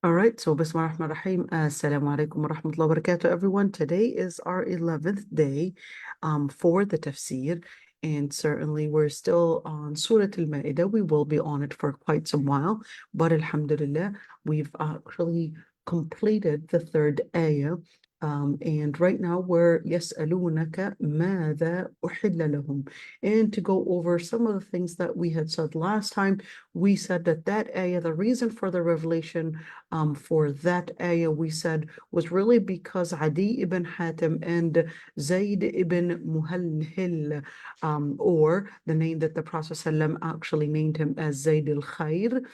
All right, so Bismillah ar-Rahman ar-Rahim. Assalamu alaikum wa rahmatullahi wa barakatuh, everyone. Today is our 11th day for the Tafsir, and certainly we're still on Surah al-Maida. We will be on it for quite some while, but Alhamdulillah, we've actually completed the third ayah. And right now we're يَسْأَلُونَكَ مَاذَا أُحِلَّ لَهُم. And to go over some of the things that we had said last time, we said that ayah, the reason for the revelation for that ayah, we said, was really because Adi ibn Hatim and Zayd ibn Muhalhil, or the name that the Prophet ﷺ actually named him as Zayd al-Khair,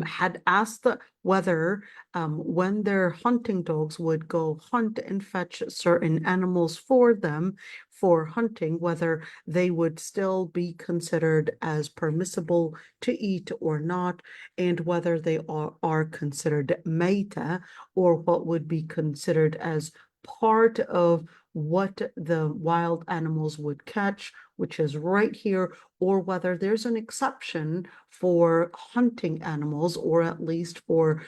had asked whether when their hunting dogs would go hunt and fetch certain animals for them for hunting, whether they would still be considered as permissible to eat or not, and whether they are considered Maida, or what would be considered as part of what the wild animals would catch, which is right here, or whether there's an exception for hunting animals, or at least for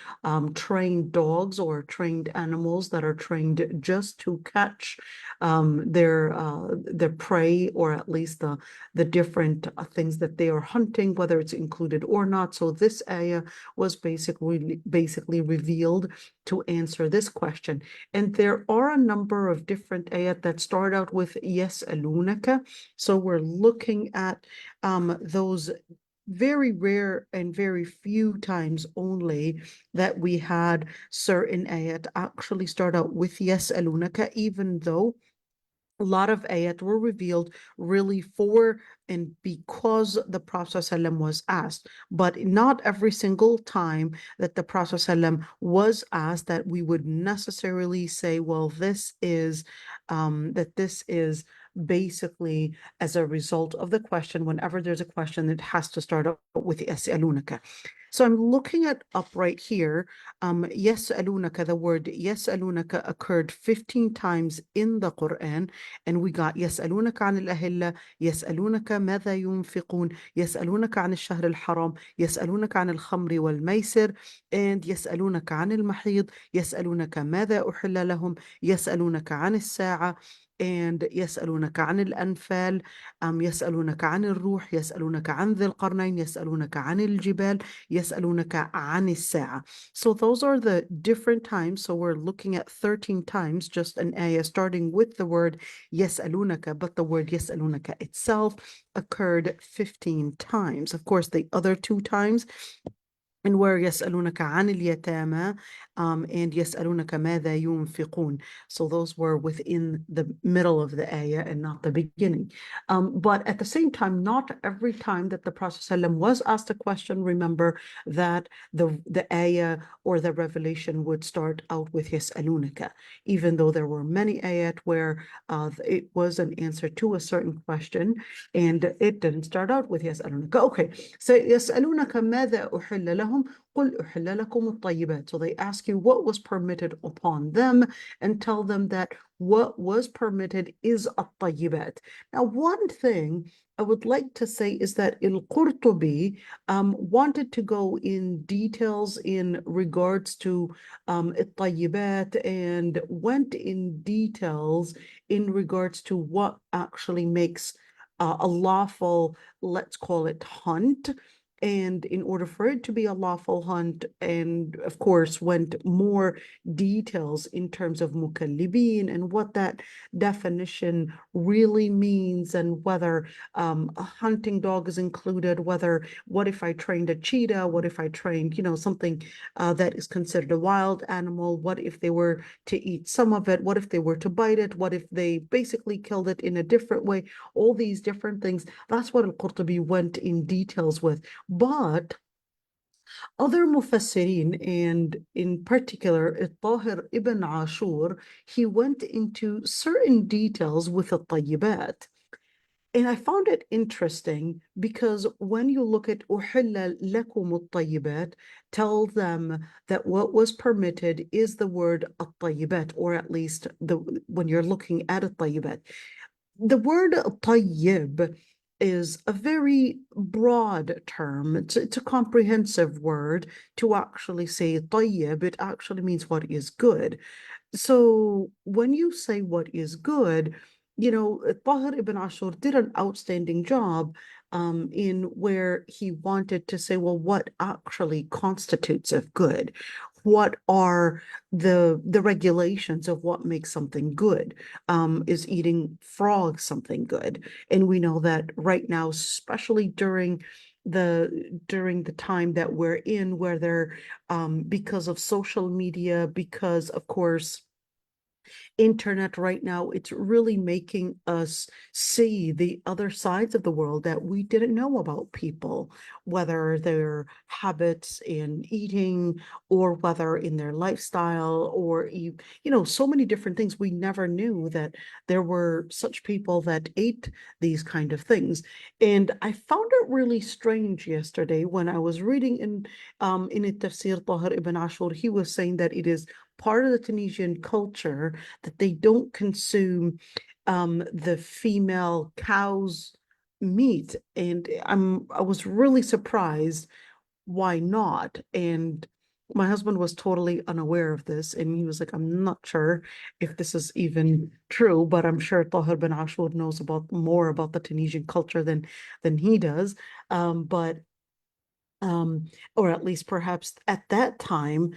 trained dogs or trained animals that are trained just to catch their prey, or at least the different things that they are hunting, whether it's included or not. So this ayah was basically revealed to answer this question. And there are a number of different ayat that start out with yas'alunaka. So we're looking at those very rare and very few times only that we had certain ayat actually start out with yas'alunaka, even though a lot of ayat were revealed really for and because the Prophet ﷺ was asked. But not every single time that the Prophet ﷺ was asked that we would necessarily say, well, this is basically as a result of the question. Whenever there's a question, it has to start out with يَسْأَلُونَكَ. So I'm looking at up right here, يَسْأَلُونَكَ, the word يَسْأَلُونَكَ occurred 15 times in the Quran, and we got يَسْأَلُونَكَ عَنِ الْأَهِلَّةِ, يَسْأَلُونَكَ ماذا ينفقون, يَسْأَلُونَكَ عن الشهر الحرام, يسألونك عن الخمر والميسر, and يسألونك عن المحيض, يسألونك ماذا أحل لهم, يسألونك عن الساعة, and يسألونك عن الأنفال, يسألونك عن الروح, يسألونك عن ذي القرنين, يسألونك عن الجبال, يسألونك عن الساعة. So those are the different times. So we're looking at 13 times, just an ayah starting with the word يسألونك, but the word يسألونك itself occurred 15 times. Of course, the other two times, and where يسألونك عن اليتامى and يسألونك ماذا ينفقون. So those were within the middle of the ayah and not the beginning. But at the same time, not every time that the Prophet ﷺ was asked a question, remember that the ayah or the revelation would start out with يسألونك, even though there were many ayat where it was an answer to a certain question and it didn't start out with يسألونك. Okay, so يسألونك ماذا أحل لهم قل أحل لكم الطيبات. So they ask you what was permitted upon them, and tell them that what was permitted is الطيبات. Now, one thing I would like to say is that al-Qurtubi wanted to go in details in regards to الطيبات, and went in details in regards to what actually makes a lawful, let's call it, hunt. And in order for it to be a lawful hunt, and of course went more details in terms of mukallibin and what that definition really means, and whether a hunting dog is included, what if I trained a cheetah, what if I trained, something that is considered a wild animal, what if they were to eat some of it, what if they were to bite it, what if they basically killed it in a different way, all these different things. That's what al-Qurtubi went in details with. But other mufassirin, and in particular Tahir ibn Ashur, he went into certain details with al-tayyibat. And I found it interesting because when you look at أُحِلَّ لَكُمُ الطَّيِّبَاتِ, tell them that what was permitted is the word الطيبات, or at least when you're looking at الطيبات. The word طيب is a very broad term. It's a comprehensive word. To actually say tayyib, it actually means what is good. So when you say what is good, Tahir ibn Ashur did an outstanding job in where he wanted to say, well, what actually constitutes of good? What are the regulations of what makes something good? Is eating frogs something good? And we know that right now, especially during the time that we're in, where there because of social media, because of course internet right now, it's really making us see the other sides of the world that we didn't know about people, whether their habits in eating or whether in their lifestyle, or so many different things. We never knew that there were such people that ate these kind of things. And I found it really strange yesterday when I was reading in Tafsir Tahir ibn Ashur. He was saying that it is part of the Tunisian culture that they don't consume the female cow's meat. And I was really surprised why not. And my husband was totally unaware of this, and he was like, I'm not sure if this is even true, but I'm sure Tahir bin Ashur knows more about the Tunisian culture than he does. But or at least perhaps at that time,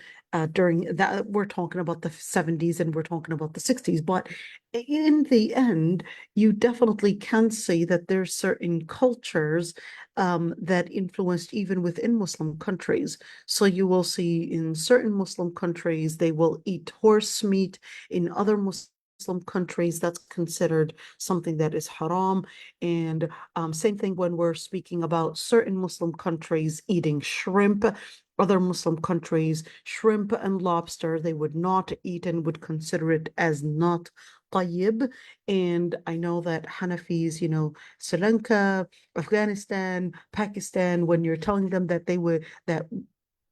during that, we're talking about the 70s and we're talking about the 60s. But in the end, you definitely can see that there's certain cultures that influenced even within Muslim countries. So you will see in certain Muslim countries, they will eat horse meat. In other Muslim countries, that's considered something that is haram. And same thing when we're speaking about certain Muslim countries eating shrimp. Other Muslim countries, shrimp and lobster, they would not eat and would consider it as not tayyib. And I know that Hanafis, Sri Lanka, Afghanistan, Pakistan, when you're telling them that that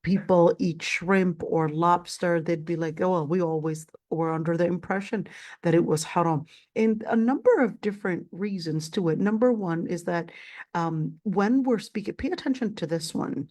people eat shrimp or lobster, they'd be like, oh, well, we always were under the impression that it was haram. And a number of different reasons to it. Number one is that when we're speaking, pay attention to this one.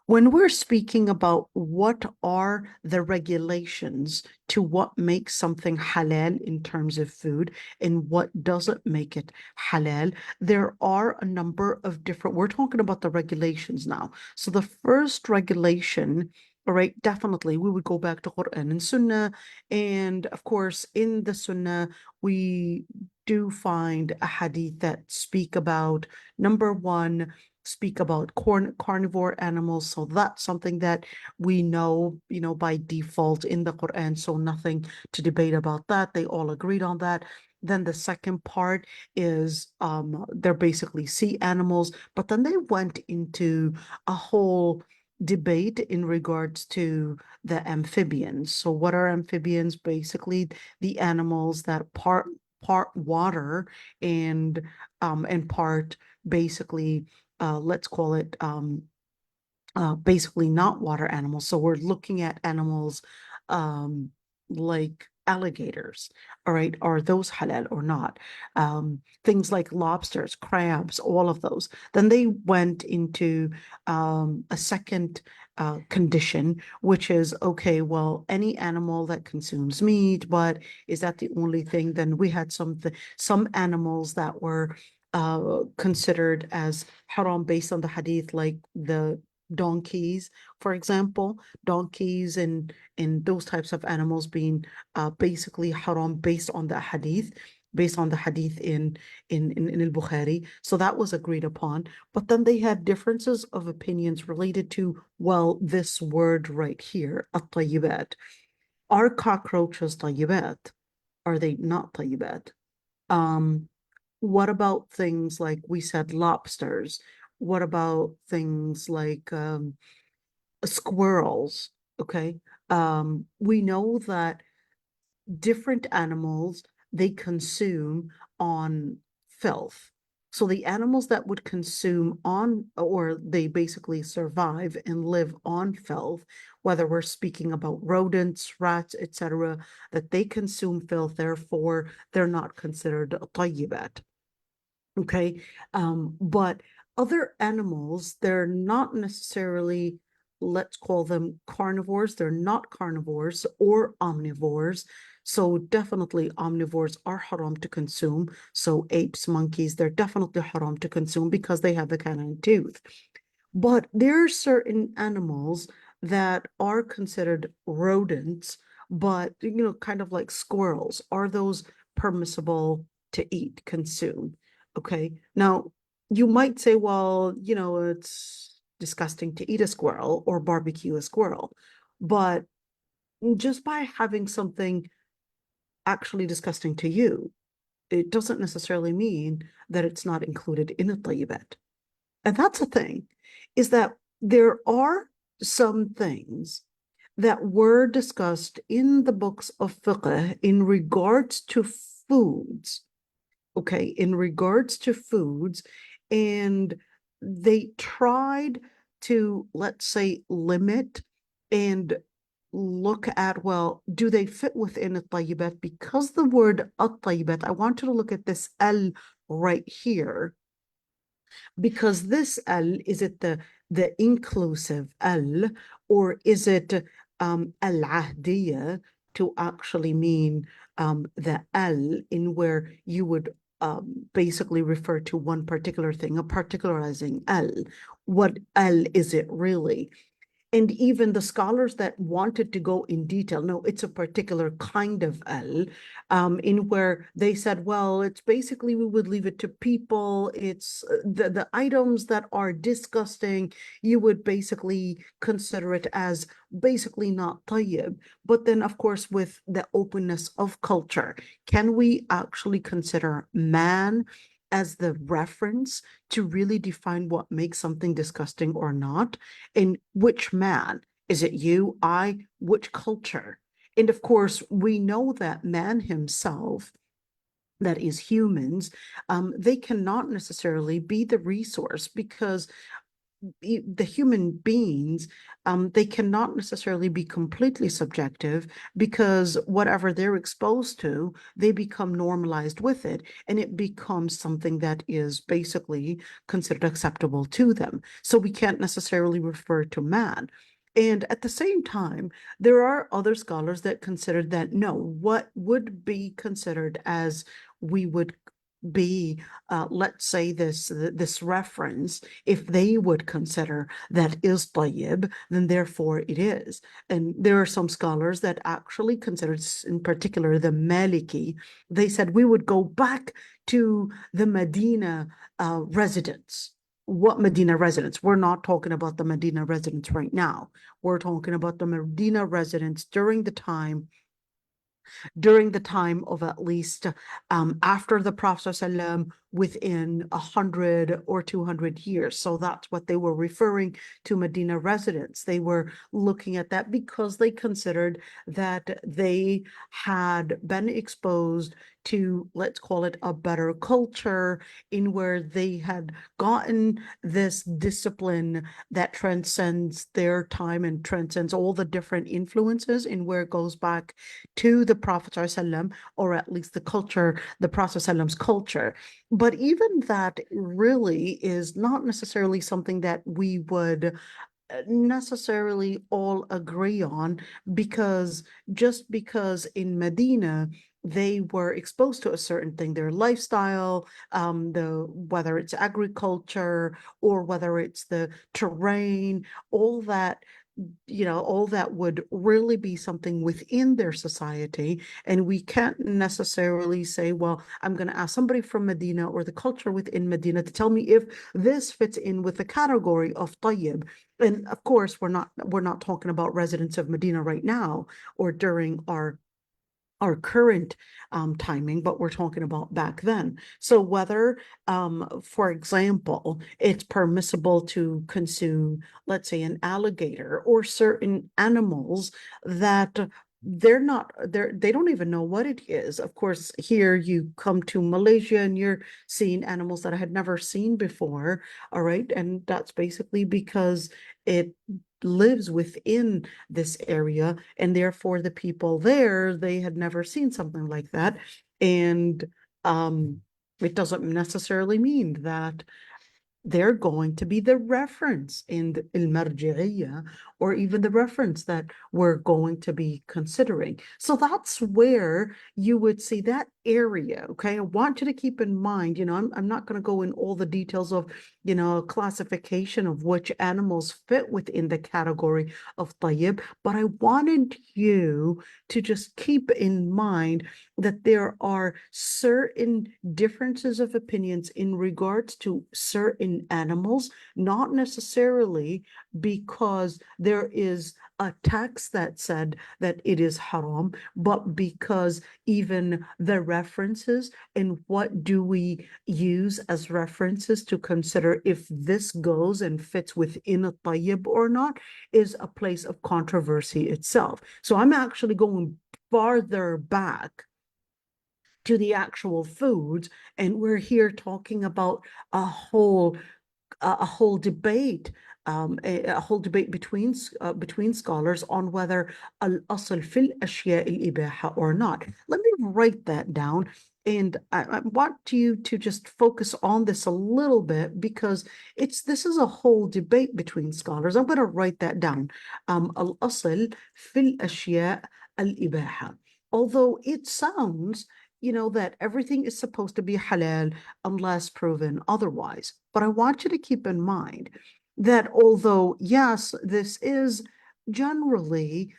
When we're speaking about what are the regulations to what makes something halal in terms of food and what doesn't make it halal, there are a number of we're talking about the regulations now. So the first regulation, all right, definitely we would go back to Quran and Sunnah. And of course, in the Sunnah, we do find a hadith that speak about, number one, speak about carnivore animals. So that's something that we know, by default in the Quran. So nothing to debate about that. They all agreed on that. Then the second part is they're basically sea animals, but then they went into a whole debate in regards to the amphibians. So what are amphibians? Basically the animals that part water and part basically let's call it basically not water animals. So we're looking at animals um, like alligators, all right? Are those halal or not? Things like lobsters, crabs, all of those. Then they went into a second condition, which is, okay, well, any animal that consumes meat, but is that the only thing? Then we had some animals that were considered as haram based on the hadith, like the donkeys, for example, donkeys and those types of animals being basically haram based on the hadith, in al-Bukhari. So that was agreed upon. But then they had differences of opinions related to, well, this word right here, at-tayyibat. Are cockroaches tayyibat? Are they not tayyibat? Um, what about things like we said lobsters? What about things like squirrels? Okay. We know that different animals, they consume on filth. So the animals that would consume on, or they basically survive and live on filth, whether we're speaking about rodents, rats, etc., that they consume filth, therefore they're not considered tayyibat. Okay. But other animals, they're not necessarily, let's call them carnivores. They're not carnivores or omnivores. So definitely omnivores are haram to consume. So apes, monkeys, they're definitely haram to consume because they have the canine tooth. But there are certain animals that are considered rodents, but kind of like squirrels. Are those permissible to eat, consume? Okay. Now, you might say, well, it's disgusting to eat a squirrel or barbecue a squirrel. But just by having something actually disgusting to you, it doesn't necessarily mean that it's not included in the tayyibat. And that's the thing, is that there are some things that were discussed in the books of fiqh in regards to foods, okay, in regards to foods, and they tried to, let's say, limit and look at, well, do they fit within a tayyibat? Because the word at-tayyibat, I want you to look at this al right here, because this al, is it the inclusive al, or is it al-ahdiyah, to actually mean the al, in where you would basically refer to one particular thing, a particularizing al. What al is it really? And even the scholars that wanted to go in detail, no, it's a particular kind of al, in where they said, well, it's basically, we would leave it to people. It's the items that are disgusting, you would basically consider it as basically not tayyib. But then, of course, with the openness of culture, can we actually consider man as the reference to really define what makes something disgusting or not? And which man? Is it you, I, which culture? And of course, we know that man himself, that is humans, they cannot necessarily be the resource, because the human beings, they cannot necessarily be completely subjective, because whatever they're exposed to, they become normalized with it, and it becomes something that is basically considered acceptable to them. So we can't necessarily refer to man. And at the same time, there are other scholars that consider that no, what would be considered as, we would be, let's say, this reference, if they would consider that is tayyib, then therefore it is. And there are some scholars that actually consider, in particular the Maliki, they said we would go back to the Medina residents. What Medina residents? We're not talking about the Medina residents right now. We're talking about the Medina residents during the time of at least after the Prophet ﷺ, within 100 or 200 years. So that's what they were referring to, Medina residents. They were looking at that because they considered that they had been exposed to, let's call it, a better culture, in where they had gotten this discipline that transcends their time and transcends all the different influences, in where it goes back to the Prophet ﷺ, or at least the culture, the Prophet ﷺ's culture. But even that really is not necessarily something that we would necessarily all agree on, because just because in Medina they were exposed to a certain thing, their lifestyle, whether it's agriculture or whether it's the terrain, all that, all that would really be something within their society. And we can't necessarily say, well, I'm going to ask somebody from Medina or the culture within Medina to tell me if this fits in with the category of tayyib. And of course, we're not talking about residents of Medina right now or during our current timing, but we're talking about back then. So whether, for example, it's permissible to consume, let's say, an alligator or certain animals that they don't even know what it is. Of course, here you come to Malaysia and you're seeing animals that I had never seen before. All right. And that's basically because it lives within this area, and therefore the people there, they had never seen something like that. And It doesn't necessarily mean that they're going to be the reference in the al-marji'iyya, or even the reference that we're going to be considering. So that's where you would see that area. Okay, I want you to keep in mind, I'm not going to go in all the details of, classification of which animals fit within the category of tayyib, but I wanted you to just keep in mind that there are certain differences of opinions in regards to certain animals, not necessarily because there is a text that said that it is haram, but because even the references and what do we use as references to consider if this goes and fits within a tayyib or not is a place of controversy itself. So I'm actually going farther back to the actual foods, and we're here talking about a whole debate, a whole debate between scholars on whether al-asl fil ashya al-ibaha or not. Let me write that down, and I want you to just focus on this a little bit because this is a whole debate between scholars. I'm going to write that down. Al-asl fil ashya al-ibaha. Although it sounds that everything is supposed to be halal unless proven otherwise. But I want you to keep in mind that although, yes, this is generally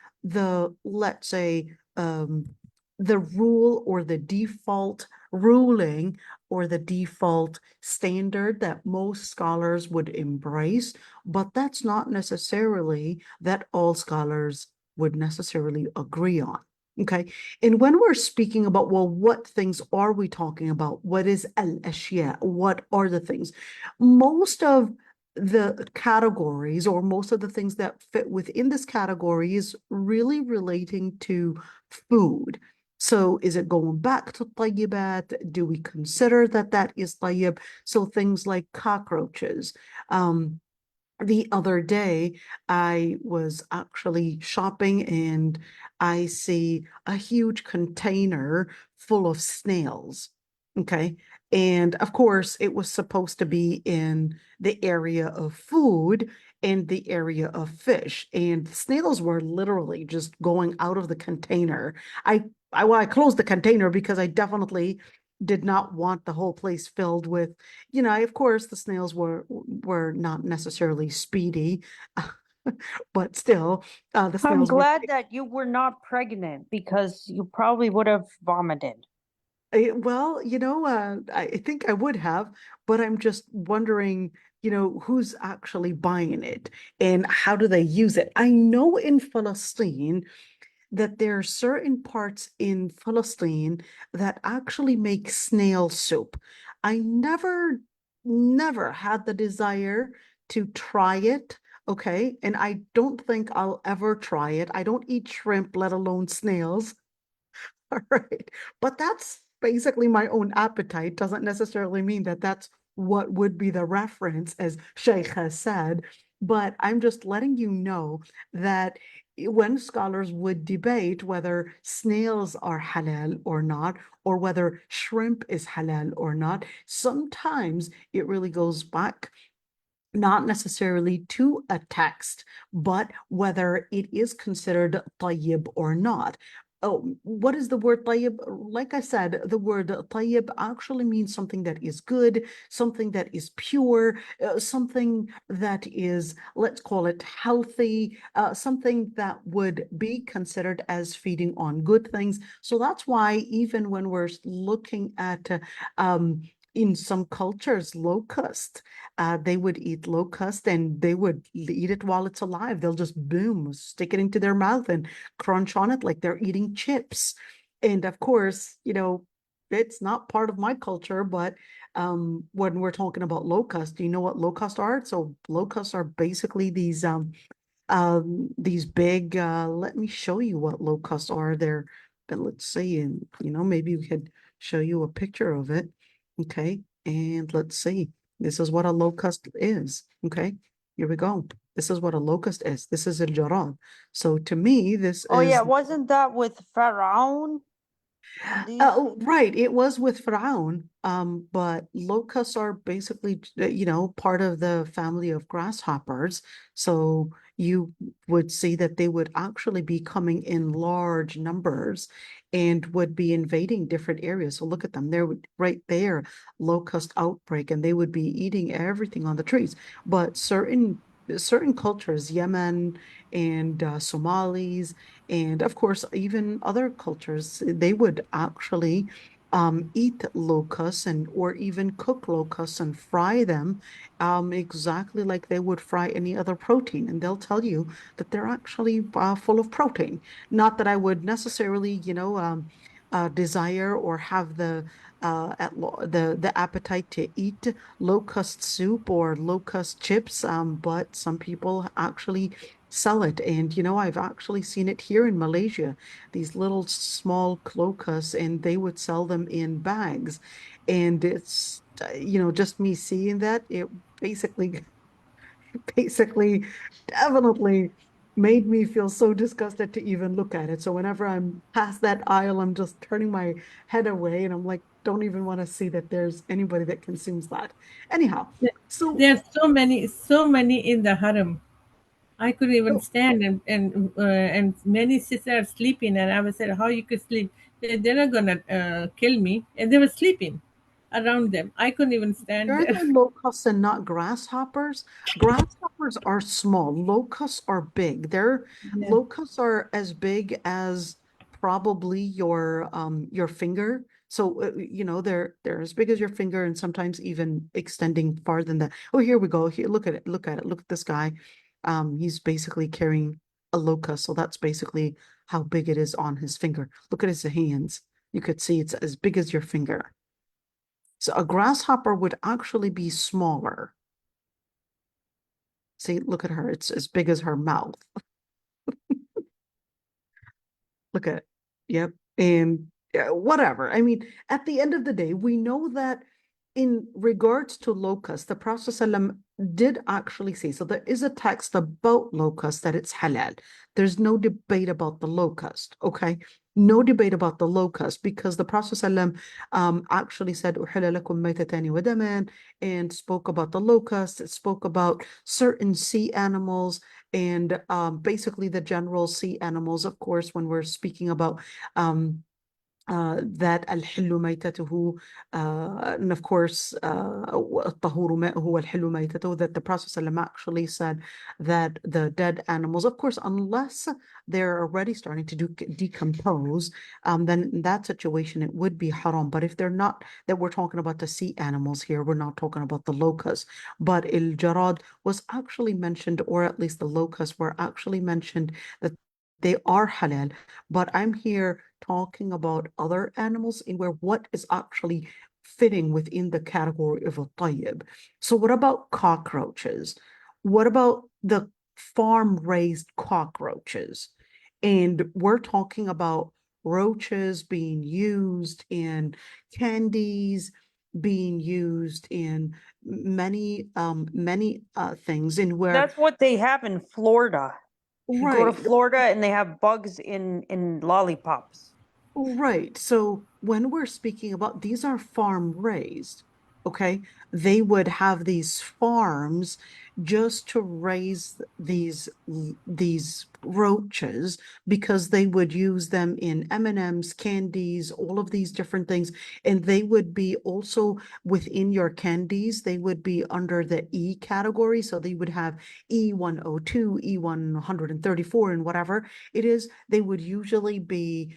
let's say, the rule or the default ruling or the default standard that most scholars would embrace, but that's not necessarily that all scholars would necessarily agree on. Okay. And when we're speaking about, well, what things are we talking about? What is al-ashya? What are the things? Most of the categories or most of the things that fit within this category is really relating to food. So is it going back to tayyibat? Do we consider that that is tayyib? So things like cockroaches. The other day, I was actually shopping and I see a huge container full of snails. Okay. And of course, it was supposed to be in the area of food and the area of fish. And snails were literally just going out of the container. I closed the container because I definitely did not want the whole place filled with, of course, the snails were not necessarily speedy, but still, the I'm snails were. glad that you were not pregnant because you probably would have vomited. Well, I think I would have, but I'm just wondering, who's actually buying it and how do they use it? I know in Palestine that there are certain parts in Palestine that actually make snail soup. I never had the desire to try it. Okay. And I don't think I'll ever try it. I don't eat shrimp, let alone snails. All right. But that's basically my own appetite. Doesn't necessarily mean that that's what would be the reference, as Sheikh has said. But I'm just letting you know that when scholars would debate whether snails are halal or not, or whether shrimp is halal or not, sometimes it really goes back not necessarily to a text, but whether it is considered tayyib or not. Oh, what is the word tayyib? Like I said, the word tayyib actually means something that is good, something that is pure, something that is, let's call it healthy, something that would be considered as feeding on good things. So that's why even when we're looking at in some cultures, locust, they would eat locust and they would eat it while it's alive. They'll just boom, stick it into their mouth and crunch on it like they're eating chips. And of course, it's not part of my culture, but when we're talking about locust, do you know what locusts are? So locusts are basically these big, let me show you what locusts are. But let's see, and maybe we could show you a picture of it. Okay, and let's see. This is what a locust is. Okay, here we go. This is what a locust is. This is a jarad. So to me, this Oh yeah, is, wasn't that with Pharaoh? These Right, it was with Faraon, but locusts are basically, part of the family of grasshoppers. So you would see that they would actually be coming in large numbers and would be invading different areas. So look at them, they're right there, locust outbreak, and they would be eating everything on the trees. But certain cultures, Yemen and Somalis, and of course, even other cultures, they would actually eat locusts and or even cook locusts and fry them exactly like they would fry any other protein. And they'll tell you that they're actually full of protein. Not that I would necessarily, desire or have the appetite to eat locust soup or locust chips, but some people actually sell it. And I've actually seen it here in Malaysia, these little small locusts, and they would sell them in bags. And it's, just me seeing that, it basically, basically, definitely made me feel so disgusted to even look at it. So whenever I'm past that aisle, I'm just turning my head away and I'm like, don't even want to see that there's anybody that consumes that. Anyhow, so, There's so many in the haram. I couldn't even so stand, and many sisters are sleeping, and I was said, "How you could sleep? They're not gonna kill me," and they were sleeping around them. I couldn't even stand Sure, there. they're locusts and not grasshoppers. Grasshoppers are small. Locusts are big. Their Yeah. locusts are as big as probably your finger. So they're as big as your finger and sometimes even extending farther than that. Oh, here we go. Here, look at it. Look at it. Look at this guy. He's basically carrying a locust. So that's basically how big it is on his finger. Look at his hands. You could see it's as big as your finger. So a grasshopper would actually be smaller. See, look at her. It's as big as her mouth. Look at it. Yep. And whatever. I mean, at the end of the day, we know that in regards to locusts, the Prophet ﷺ did actually say, so there is a text about locusts that it's halal. There's no debate about the locust, okay? No debate about the locust because the Prophet ﷺ actually said, "Uhilla lakum maytatani wa daman," and spoke about the locust. It spoke about certain sea animals and basically the general sea animals. Of course, when we're speaking about that الحل ميتته and of course الطهور ماؤه والحل ميتته, that the Prophet ﷺ actually said that the dead animals, of course, unless they're already starting to decompose, then in that situation it would be haram. But if they're not, that we're talking about the sea animals here, we're not talking about the locusts. But jarad was actually mentioned, or at least the locusts were actually mentioned, that they are halal. But I'm here talking about other animals in where what is actually fitting within the category of a tayyib. So what about cockroaches? What about the farm-raised cockroaches? And we're talking about roaches being used in candies, being used in many things in where, That's what they have in Florida. If you go to right. Florida and they have bugs in lollipops. Right. So when we're speaking about, these are farm raised, okay? They would have these farms just to raise these roaches because they would use them in M&Ms, candies, all of these different things. And they would be also within your candies, they would be under the E category. So they would have E102, E134, and whatever it is. They would usually be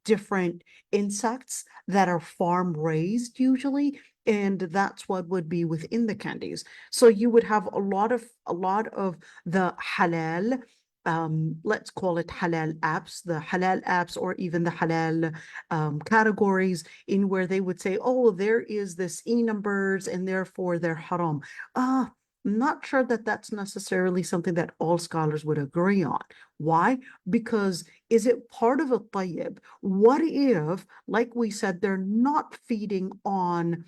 different insects that are farm raised usually, and that's what would be within the candies. So you would have a lot of the halal, let's call it halal apps, the halal apps, or even the halal categories, in where they would say, oh, there is this E numbers and therefore they're haram. I'm not sure that that's necessarily something that all scholars would agree on. Why? Because is it part of a tayyib? What if, like we said, they're not feeding on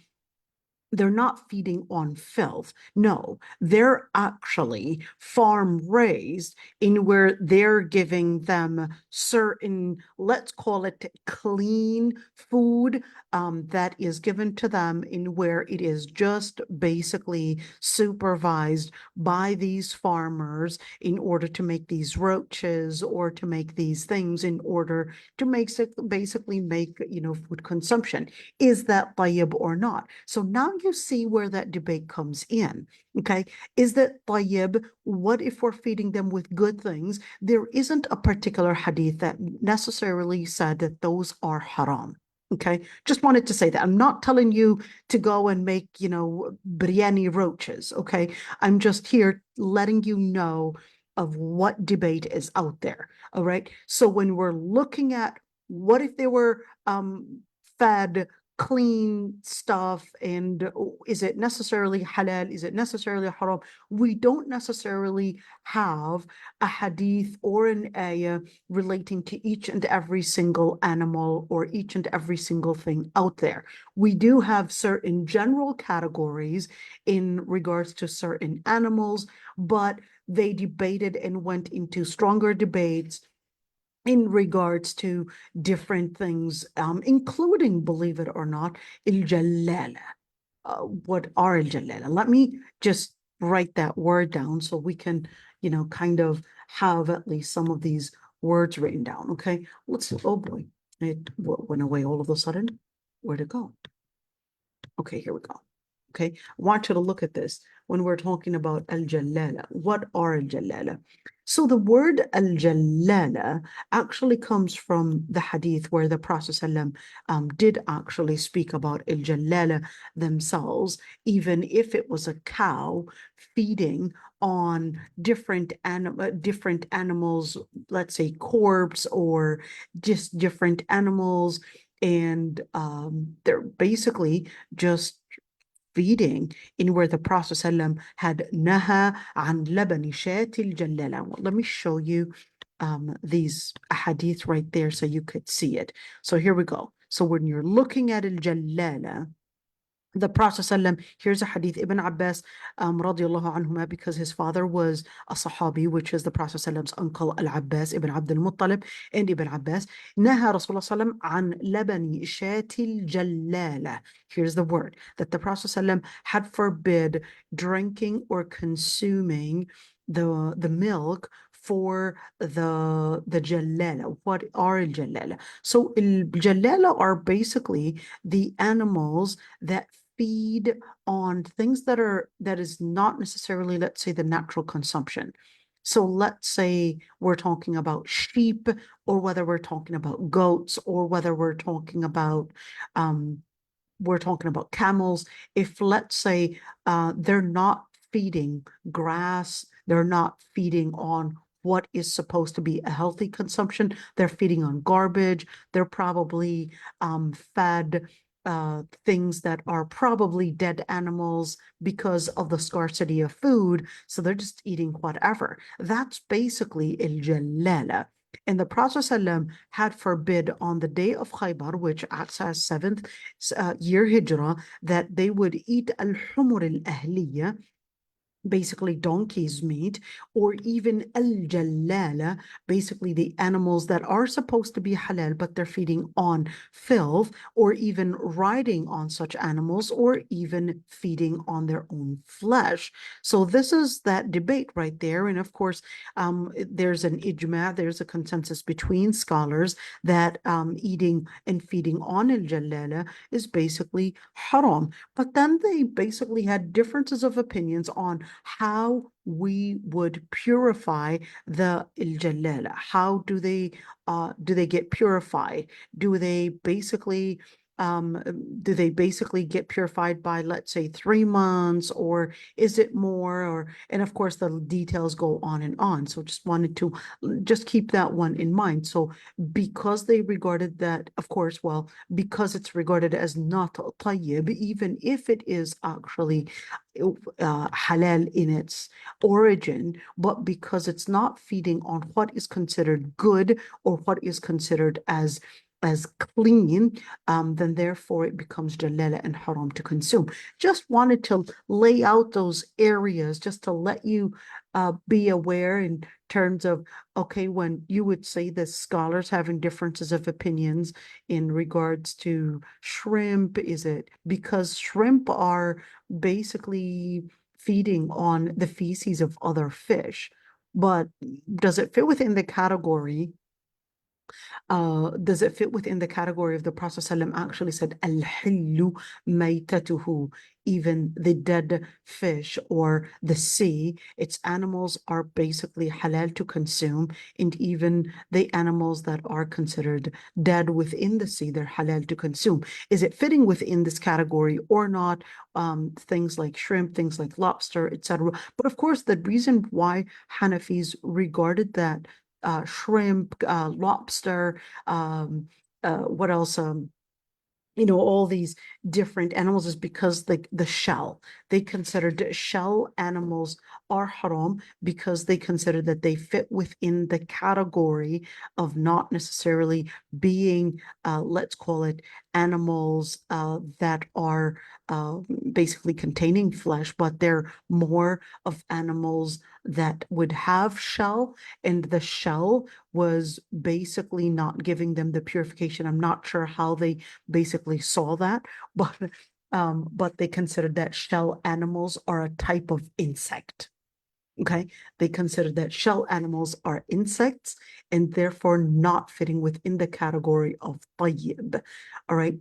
they're not feeding on filth. No, they're actually farm raised in where they're giving them certain, let's call it clean food, that is given to them in where it is just basically supervised by these farmers in order to make these roaches or to make these things in order to basically make, food consumption. Is that tayyib or not? So now you see where that debate comes in. Okay, is that tayyib? What if we're feeding them with good things? There isn't a particular hadith that necessarily said that those are haram. Okay, just wanted to say that. I'm not telling you to go and make, biryani roaches. Okay, I'm just here letting you know of what debate is out there. All right, so when we're looking at what if they were fed clean stuff, and is it necessarily halal? Is it necessarily haram? We don't necessarily have a hadith or an ayah relating to each and every single animal or each and every single thing out there. We do have certain general categories in regards to certain animals, but they debated and went into stronger debates in regards to different things, including, believe it or not, al-jalala. What are al-jalala? Let me just write that word down so we can, kind of have at least some of these words written down. Okay, oh boy, it went away all of a sudden. Where'd it go? Okay, here we go. Okay, I want you to look at this when we're talking about al-jalala. What are al-jalala? So the word al-jalala actually comes from the hadith where the Prophet ﷺ, did actually speak about al-jalala themselves, even if it was a cow feeding on different animals, let's say corpse or just different animals, and they're basically just feeding in where the Prophet ﷺ had naha an labani shatil jalala. Well, let me show you these hadith right there so you could see it. So here we go. So when you're looking at al-jalala, the Prophet ﷺ, here's a hadith, Ibn Abbas, radiallahu anhuma, because his father was a Sahabi, which is the Prophet ﷺ's uncle Al-Abbas, Ibn Abdul Muttalib, and Ibn Abbas. Naha Rasulullah ﷺ an labani shatil jalala. Here's the word, that the Prophet ﷺ had forbid drinking or consuming the milk for the jalala. What are al-jalala? So al-jalala are basically the animals that feed on things that is not necessarily, let's say, the natural consumption. So let's say we're talking about sheep, or whether we're talking about goats, or whether we're talking about camels. If, let's say, they're not feeding grass, they're not feeding on what is supposed to be a healthy consumption, they're feeding on garbage, they're probably fed things that are probably dead animals because of the scarcity of food, so they're just eating whatever. That's basically al-jalala. And the Prophet ﷺ had forbid on the day of Khaybar, which acts as 7th year Hijrah, that they would eat al-humur al-ahliya, basically donkey's meat, or even al-jalala, basically the animals that are supposed to be halal, but they're feeding on filth, or even riding on such animals, or even feeding on their own flesh. So this is that debate right there. And of course, there's an ijma, there's a consensus between scholars that eating and feeding on al-jalala is basically haram. But then they basically had differences of opinions on how we would purify the al-jalala. How do they get purified? Do they basically get purified by, let's say, 3 months, or is it more? Or, and of course the details go on and on. So just wanted to just keep that one in mind. So because they regarded that, of course, well, because it's regarded as not tayyib, even if it is actually halal in its origin, but because it's not feeding on what is considered good or what is considered as as clean, then therefore it becomes jalala and haram to consume. Just wanted to lay out those areas just to let you be aware in terms of, okay, when you would say that scholars having differences of opinions in regards to shrimp, is it because shrimp are basically feeding on the feces of other fish? But does it fit within the category? Does it fit within the category of the Prophet ﷺ actually said, Al-hillu maytatuhu, even the dead fish or the sea, its animals are basically halal to consume, and even the animals that are considered dead within the sea, they're halal to consume. Is it fitting within this category or not? Things like shrimp, things like lobster, etc. But of course, the reason why Hanafis regarded that shrimp, lobster, what else? All these different animals is because the shell, they considered shell animals are haram because they consider that they fit within the category of not necessarily being, let's call it animals that are basically containing flesh, but they're more of animals that would have shell, and the shell was basically not giving them the purification. I'm not sure how they basically saw that, but they considered that shell animals are a type of insect. Okay, they considered that shell animals are insects and therefore not fitting within the category of tayyib. All right.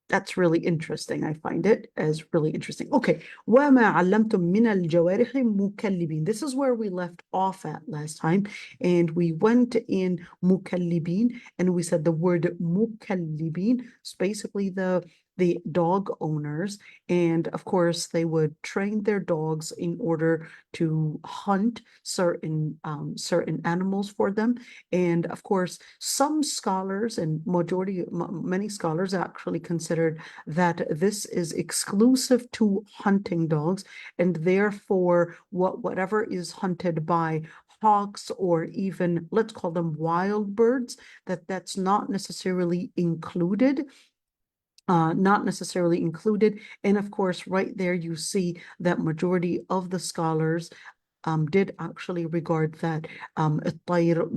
That's really interesting. I find it as really interesting. Okay. وَمَا عَلَّمْتُم مِّنَ الْجَوَارِحِ مُكَلِّبِينَ. This is where we left off at last time. And we went in mukallibin and we said the word mukallibin is basically the dog owners. And of course, they would train their dogs in order to hunt certain animals for them. And of course, some scholars and many scholars actually considered that this is exclusive to hunting dogs, and therefore whatever is hunted by hawks or even, let's call them wild birds, that's not necessarily included. And of course, right there you see that majority of the scholars did actually regard that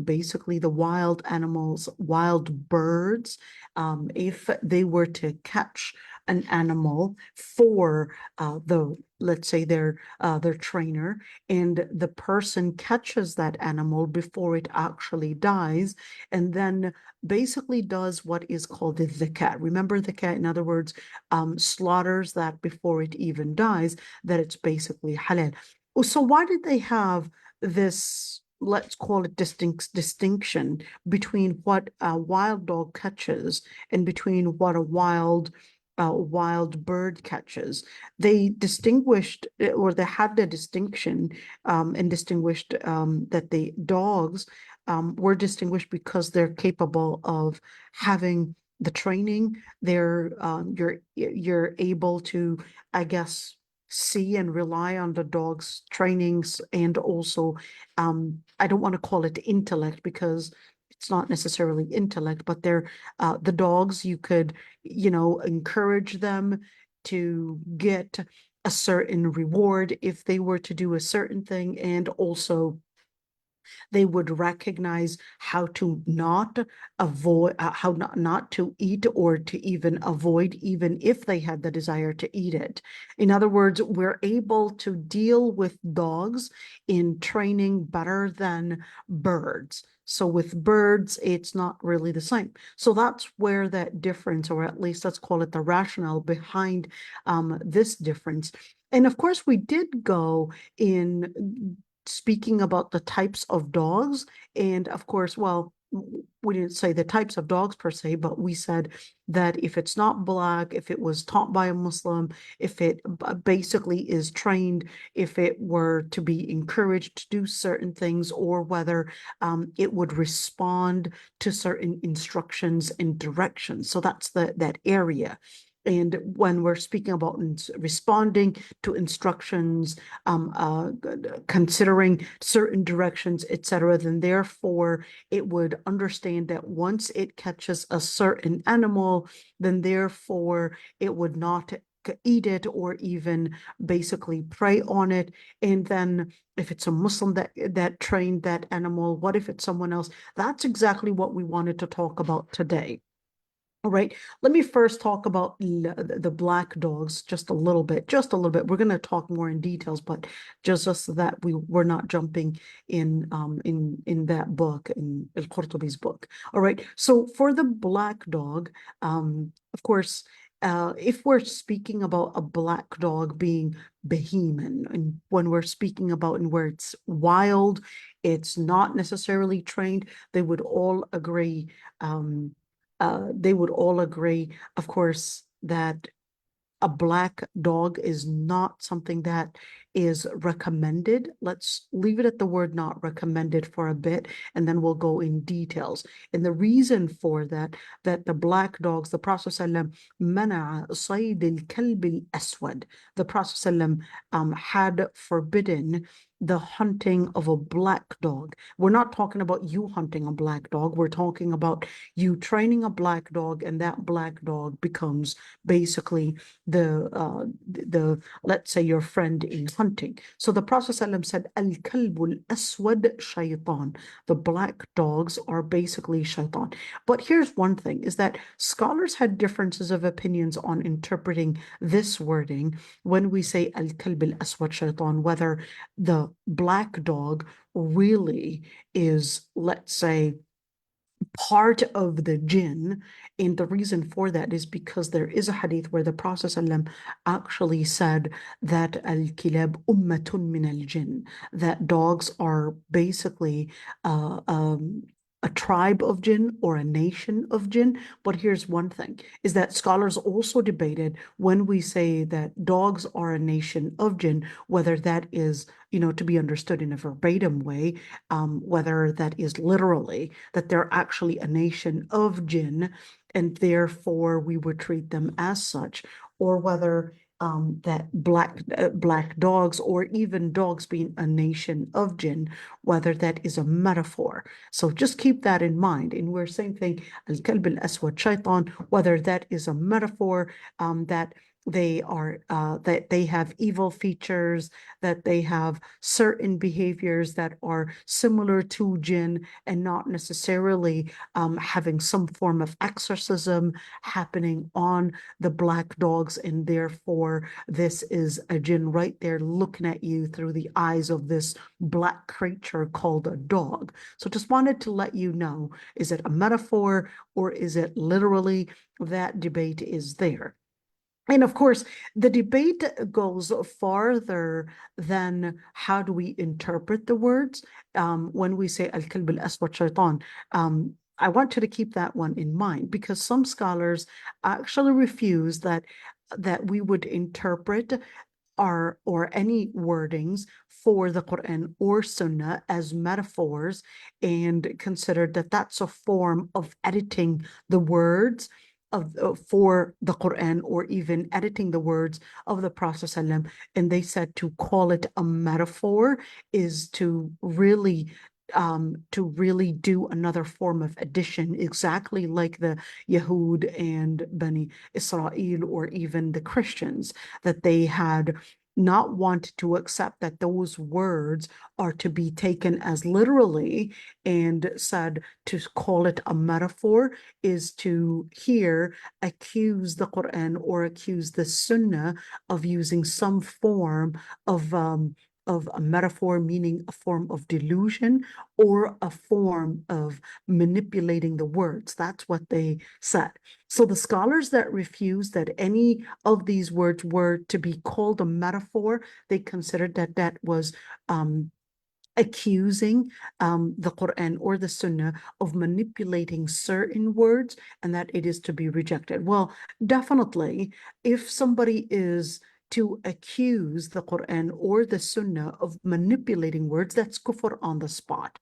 basically the wild animals, wild birds, if they were to catch an animal for let's say their trainer, and the person catches that animal before it actually dies, and then basically does what is called the zakat. Remember the zakat, in other words, slaughters that before it even dies, that it's basically halal. So why did they have this, let's call it distinction between what a wild dog catches and between what a wild bird catches? They distinguished, or they had the distinction and distinguished that the dogs were distinguished because they're capable of having the training. You're able to, I guess, see and rely on the dog's trainings, and also I don't want to call it intellect because it's not necessarily intellect, but they're the dogs, you could encourage them to get a certain reward if they were to do a certain thing, and also they would recognize how to not avoid, how not to eat, or to even avoid, even if they had the desire to eat it. In other words, we're able to deal with dogs in training better than birds. So with birds, it's not really the same. So that's where that difference, or at least let's call it the rationale behind this difference. And of course, we did go in speaking about the types of dogs. And of course, well, we didn't say the types of dogs per se, but we said that if it's not black, if it was taught by a Muslim, if it basically is trained, if it were to be encouraged to do certain things, or whether it would respond to certain instructions and directions. So that's that area. And when we're speaking about responding to instructions, considering certain directions, etc., then therefore it would understand that once it catches a certain animal, then therefore it would not eat it or even basically prey on it. And then if it's a Muslim that trained that animal, what if it's someone else? That's exactly what we wanted to talk about today. All right, let me first talk about the black dogs just a little bit, We're going to talk more in details, but just so that we're not jumping in that book, in Al-Qurtubi's book. All right, so for the black dog, of course, if we're speaking about a black dog being behemoth, and when we're speaking about and where it's wild, it's not necessarily trained, they would all agree, of course, that a black dog is not something that is recommended. Let's leave it at the word not recommended for a bit, and then we'll go in details. And the reason for that the black dogs, the Prophet ﷺ, منع صيد الكلب الأسود. The Prophet ﷺ had forbidden the hunting of a black dog. We're not talking about you hunting a black dog. We're talking about you training a black dog, and that black dog becomes basically the let's say your friend in hunting. So the Prophet ﷺ said, Al-kalbul aswad shaytan. The black dogs are basically shaitan. But here's one thing, is that scholars had differences of opinions on interpreting this wording when we say Al-kalbul aswad shaytan, whether the black dog really is, let's say, part of the jinn. And the reason for that is because there is a hadith where the Prophet ﷺ actually said that al-kilab ummatun min al-jinn, that dogs are basically a tribe of jinn or a nation of jinn. But here's one thing, is that scholars also debated when we say that dogs are a nation of jinn, whether that is, to be understood in a verbatim way, whether that is literally that they're actually a nation of jinn, and therefore we would treat them as such, or whether that black dogs, or even dogs being a nation of jinn, whether that is a metaphor. So just keep that in mind. And we're same thing, al-kalb al-aswad shaitan, whether that is a metaphor, that they are that they have evil features, that they have certain behaviors that are similar to jinn, and not necessarily having some form of exorcism happening on the black dogs, and therefore this is a jinn right there looking at you through the eyes of this black creature called a dog. So just wanted to let you know, is it a metaphor or is it literally? That debate is there. And of course, the debate goes farther than how do we interpret the words. When we say al-kalb al-aswad shaitan, I want you to keep that one in mind, because some scholars actually refuse that we would interpret or any wordings for the Quran or Sunnah as metaphors, and considered that that's a form of editing the words for the Quran, or even editing the words of the Prophet ﷺ. And they said to call it a metaphor is to really do another form of addition, exactly like the Yahud and Bani Israel, or even the Christians, that they had not want to accept that those words are to be taken as literally, and said to call it a metaphor is to here accuse the Quran or accuse the Sunnah of using some form of a metaphor, meaning a form of delusion or a form of manipulating the words. That's what they said. So the scholars that refused that any of these words were to be called a metaphor, they considered that that was accusing the Quran or the Sunnah of manipulating certain words, and that it is to be rejected. Well, definitely, if somebody is to accuse the Quran or the Sunnah of manipulating words, that's kufr on the spot.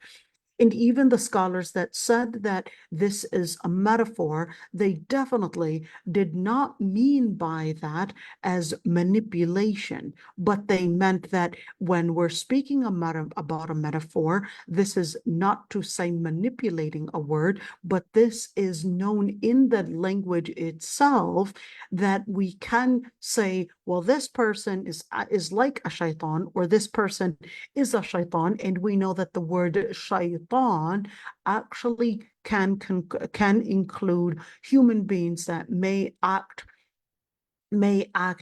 And even the scholars that said that this is a metaphor, they definitely did not mean by that as manipulation, but they meant that when we're speaking about a metaphor, this is not to say manipulating a word, but this is known in the language itself that we can say, well, this person is like a shaitan, or this person is a shaitan, and we know that the word shaitan actually can include human beings that may act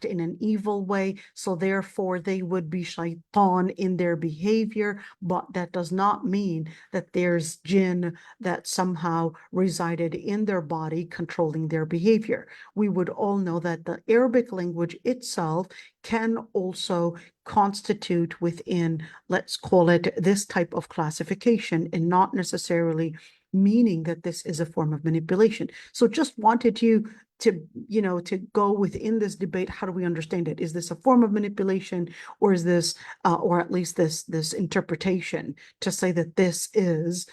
in an evil way, so therefore they would be shaitan in their behavior, but that does not mean that there's jinn that somehow resided in their body controlling their behavior. We would all know that the Arabic language itself can also constitute within, let's call it, this type of classification, and not necessarily meaning that this is a form of manipulation. So just wanted you to go within this debate. How do we understand it? Is this a form of manipulation, or is this, or at least this interpretation to say that this is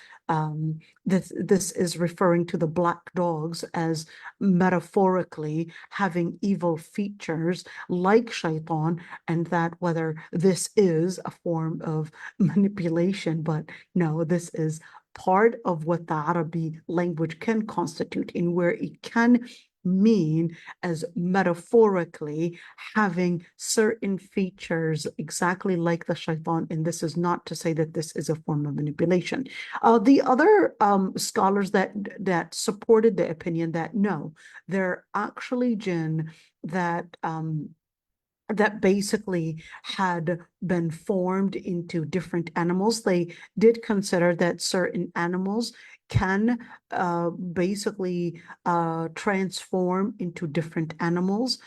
referring to the black dogs as metaphorically having evil features like shaitan, and that whether this is a form of manipulation, but no, this is part of what the Arabic language can constitute, in where it can mean as metaphorically having certain features exactly like the shaitan, and this is not to say that this is a form of manipulation. The other scholars that supported the opinion that no, they're actually jinn that basically had been formed into different animals. They did consider that certain animals can basically transform into different animals,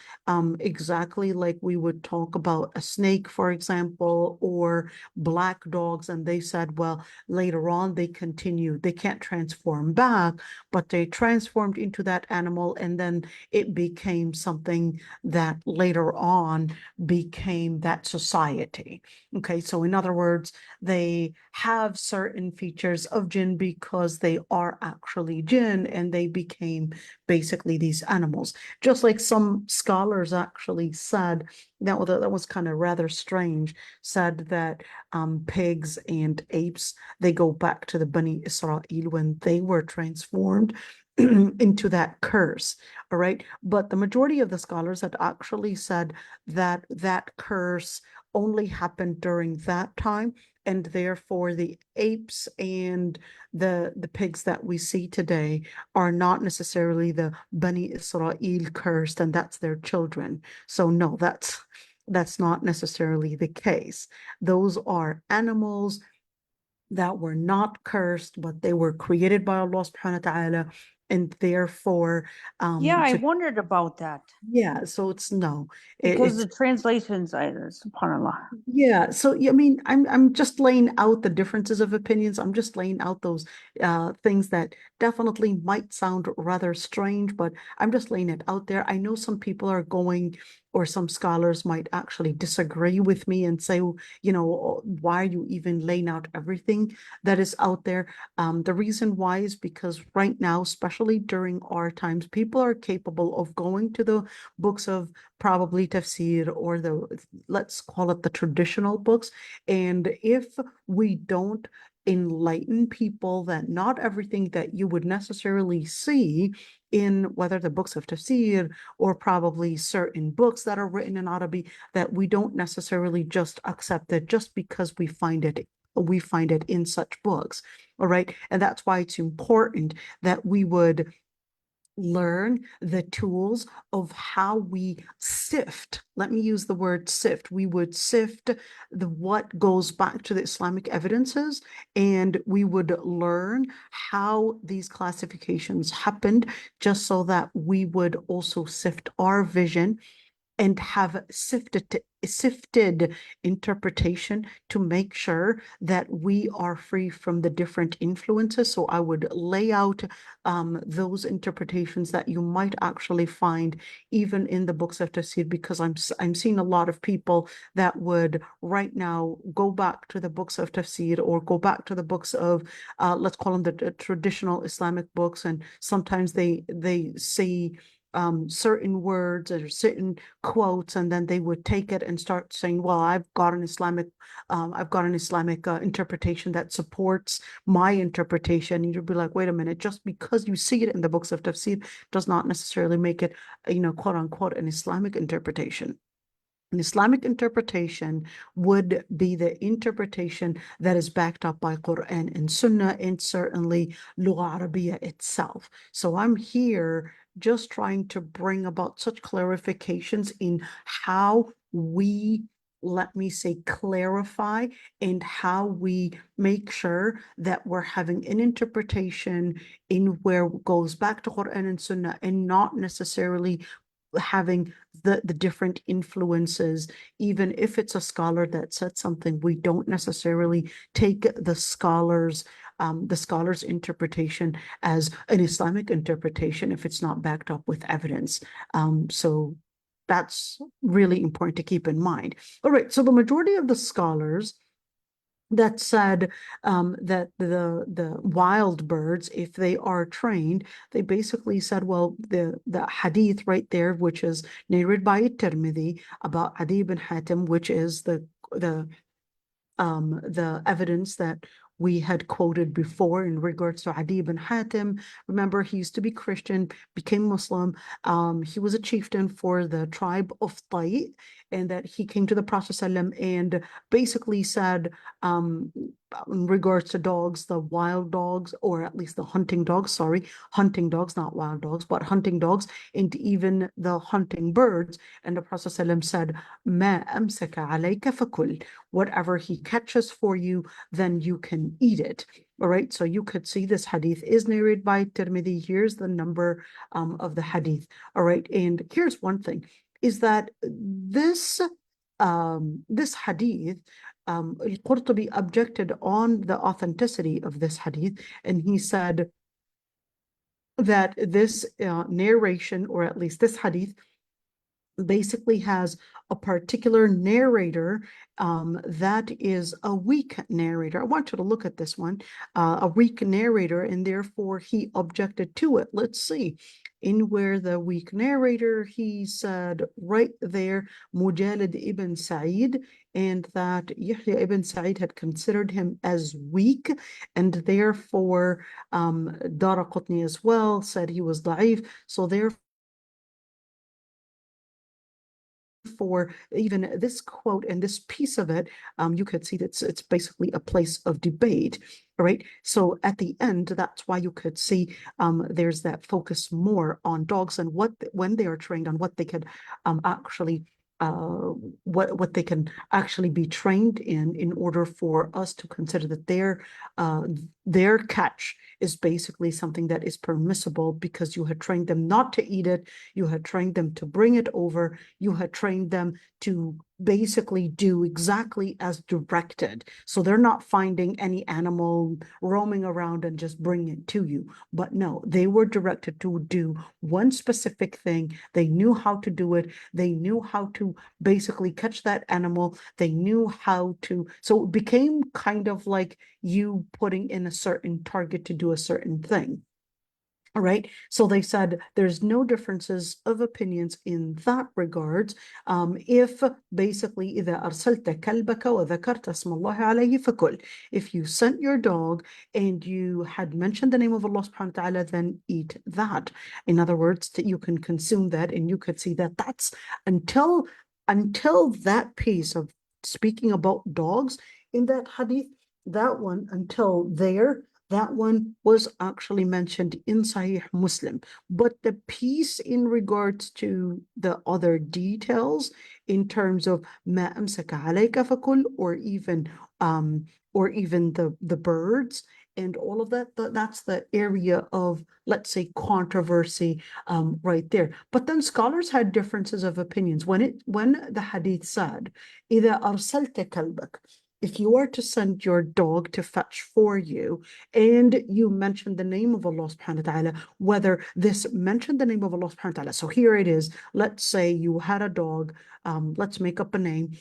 exactly like we would talk about a snake, for example, or black dogs. And they said, well, later on they can't transform back, but they transformed into that animal, and then it became something that later on became that society. Okay, so in other words, they have certain features of jinn because they are actually jinn, and they became basically these animals. Just like some scholars actually said, that was kind of rather strange, said that pigs and apes, they go back to the Bani Israel when they were transformed into that curse. All right, but the majority of the scholars had actually said that that curse only happened during that time, and therefore the apes and the pigs that we see today are not necessarily the Bani Israel cursed, and that's their children. So no, that's not necessarily the case. Those are animals that were not cursed, but they were created by Allah subhanahu wa ta'ala, and therefore Yeah, I wondered about that yeah, so it's no. because the translations, subhanAllah. Yeah, so I mean, I'm just laying out the differences of opinions. I'm just laying out those things that definitely might sound rather strange, but I'm just laying it out there. I know some people are going, or some scholars might actually disagree with me and say, why are you even laying out everything that is out there? The reason why is because right now, especially during our times, people are capable of going to the books of probably tafsir, or let's call it the traditional books. And if we don't enlighten people that not everything that you would necessarily see in whether the books of tafsir or probably certain books that are written in Arabic, that we don't necessarily just accept it just because we find it in such books. All right, and that's why it's important that we would learn the tools of how we sift. Let me use the word sift. We would sift what goes back to the Islamic evidences, and we would learn how these classifications happened, just so that we would also sift our vision and have sifted interpretation to make sure that we are free from the different influences. So I would lay out those interpretations that you might actually find even in the books of tafsir, because I'm seeing a lot of people that would right now go back to the books of tafsir or go back to the books of let's call them the traditional Islamic books, and sometimes they say certain words or certain quotes, and then they would take it and start saying, well, I've got an Islamic interpretation that supports my interpretation. You'd be like, wait a minute, just because you see it in the books of tafsir does not necessarily make it, quote unquote, an Islamic interpretation. An Islamic interpretation would be the interpretation that is backed up by Quran and Sunnah, and certainly Lugha Arabiya itself. So I'm here just trying to bring about such clarifications in how we, let me say, clarify and how we make sure that we're having an interpretation in where it goes back to Quran and Sunnah, and not necessarily having the different influences. Even if it's a scholar that said something, we don't necessarily take the scholar's interpretation as an Islamic interpretation if it's not backed up with evidence. So that's really important to keep in mind. All right, so the majority of the scholars that said that the wild birds, if they are trained, they basically said, well, the hadith right there, which is narrated by Tirmidhi about Adi ibn Hatim, which is the evidence that we had quoted before in regards to Adi ibn Hatim. Remember, he used to be Christian, became Muslim. He was a chieftain for the tribe of Tai, and that he came to the Prophet ﷺ and basically said, in regards to dogs, the wild dogs, or at least the hunting dogs, hunting dogs, not wild dogs, but hunting dogs, and even the hunting birds. And the Prophet ﷺ said, "Ma amsaka alayka fakul," whatever he catches for you, then you can eat it. All right, so you could see this hadith is narrated by Tirmidhi. Here's the number of the hadith. All right, and here's one thing, is that this hadith, al-Qurtubi objected on the authenticity of this hadith, and he said that this narration, or at least this hadith, basically has a particular narrator that is a weak narrator. I want you to look at this one, a weak narrator, and therefore he objected to it. Let's see. In where the weak narrator, he said right there, Mujalid ibn Sa'id, and that Yahya ibn Sa'id had considered him as weak, and therefore Daraqutni as well said he was da'if. So therefore, for even this quote and this piece of it, you could see that it's basically a place of debate, right? So at the end, that's why you could see there's that focus more on dogs and when they are trained on what they could actually what they can actually be trained in order for us to consider that their catch is basically something that is permissible, because you had trained them not to eat it, you had trained them to bring it over, you had trained them to basically do exactly as directed. So they're not finding any animal roaming around and just bring it to you. But no, they were directed to do one specific thing. They knew how to do it. They knew how to basically catch that animal. They knew how to, so it became kind of like you putting in a certain target to do a certain thing. All right, so they said there's no differences of opinions in that regards. If basically إذا أرسلت كلبك وذكرت اسم الله عليه فكل, if you sent your dog and you had mentioned the name of Allah subhanahu wa ta'ala, then eat that. In other words, that you can consume that, and you could see that that's until that piece of speaking about dogs in that hadith, that one until there, that one was actually mentioned in Sahih Muslim. But the piece in regards to the other details in terms of ma amsaka alayka fakul, or even the birds and all of that, that's the area of, let's say, controversy right there. But then scholars had differences of opinions. When the hadith said, إِذَا أَرْسَلْتَ كَلْبَكَ, if you are to send your dog to fetch for you, and you mention the name of Allah subhanahu wa ta'ala, whether this mentioned the name of Allah subhanahu wa ta'ala. So here it is. Let's say you had a dog, let's make up a name.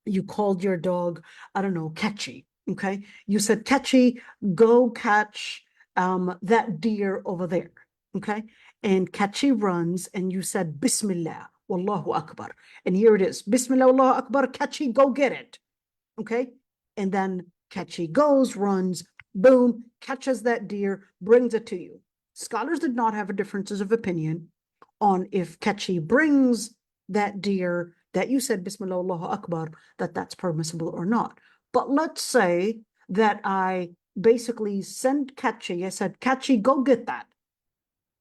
You called your dog, I don't know, Catchy. Okay. You said, Catchy, go catch that deer over there. Okay. And Catchy runs, and you said, Bismillah, Wallahu Akbar. And here it is. Bismillah, Wallahu Akbar, Catchy, go get it. Okay. And then Catchy goes, runs, boom, catches that deer, brings it to you. Scholars did not have differences of opinion on if Catchy brings that deer that you said Bismillah Allahu Akbar, that's permissible or not. But let's say that I basically sent Catchy, I said, Catchy, go get that.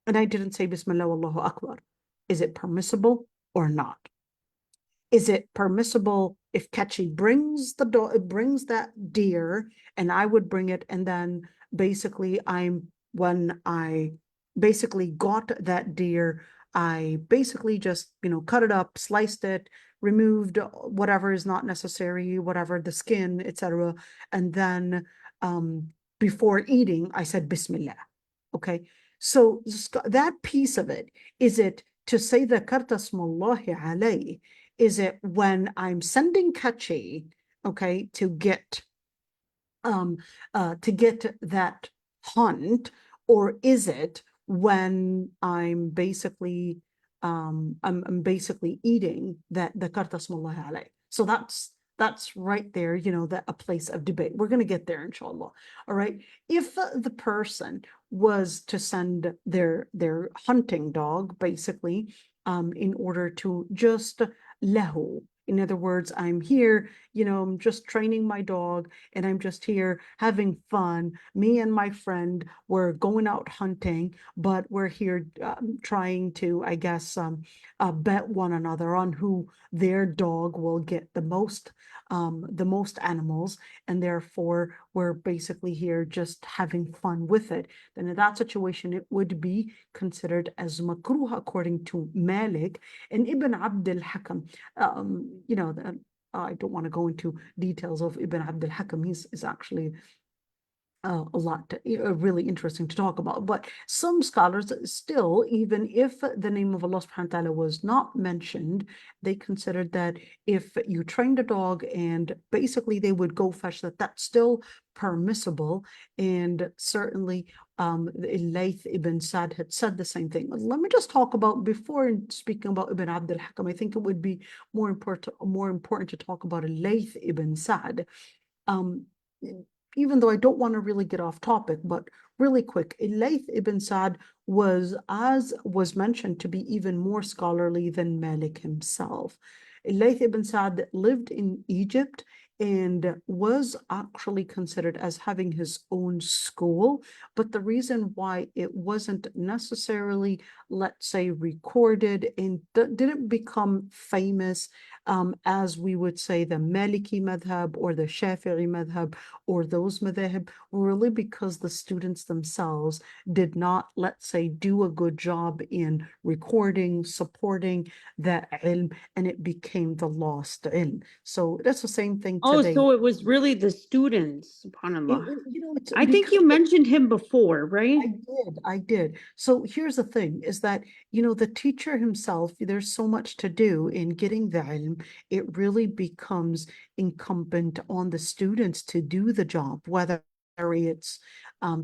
And I didn't say Bismillah Allahu Akbar. Is it permissible or not? Is it permissible if Catchy brings that deer, and I would bring it, and then basically when I basically got that deer, I basically just, cut it up, sliced it, removed whatever is not necessary, whatever, the skin, etc. And then before eating, I said Bismillah. Okay. So that piece of it, is it to say ذكرت اسم الله عليه? Is it when I'm sending Catchy, okay, to get that hunt, or is it when I'm basically eating that ذكرت اسم الله عليه? So that's right there, that a place of debate. We're going to get there, inshallah. All right. If the person was to send their hunting dog, basically, in order to just lahu. In other words, I'm here, I'm just training my dog, and I'm just here having fun. Me and my friend, we're going out hunting, but we're here trying to, I guess, bet one another on who their dog will get the most animals, and therefore we're basically here just having fun with it. Then in that situation, it would be considered as makruh according to Malik and Ibn Abd al-Hakam. I don't want to go into details of Ibn Abd al-Hakam. He's actually really interesting to talk about. But some scholars still, even if the name of Allah subhanahu wa ta'ala was not mentioned, they considered that if you trained a dog and basically they would go fetch that's still permissible. And certainly Layth ibn Sa'd had said the same thing. Let me just talk about, before speaking about Ibn Abd al-Hakam, I think it would be more important to talk about Layth ibn Sa'd. Even though I don't want to really get off topic, but really quick, Layth ibn Sa'd was mentioned to be even more scholarly than Malik himself. Layth ibn Sa'd lived in Egypt and was actually considered as having his own school. But the reason why it wasn't necessarily, let's say, recorded and didn't become famous as we would say the Maliki madhab or the Shafi'i madhab or those madhab, really because the students themselves did not, let's say, do a good job in recording, supporting the ilm, and it became the lost ilm. So that's the same thing today. So it was really the students, subhanAllah. I think because you mentioned him before, right? I did. So here's the thing, is that, the teacher himself, there's so much to do in getting the ilm. It really becomes incumbent on the students to do the job, whether it's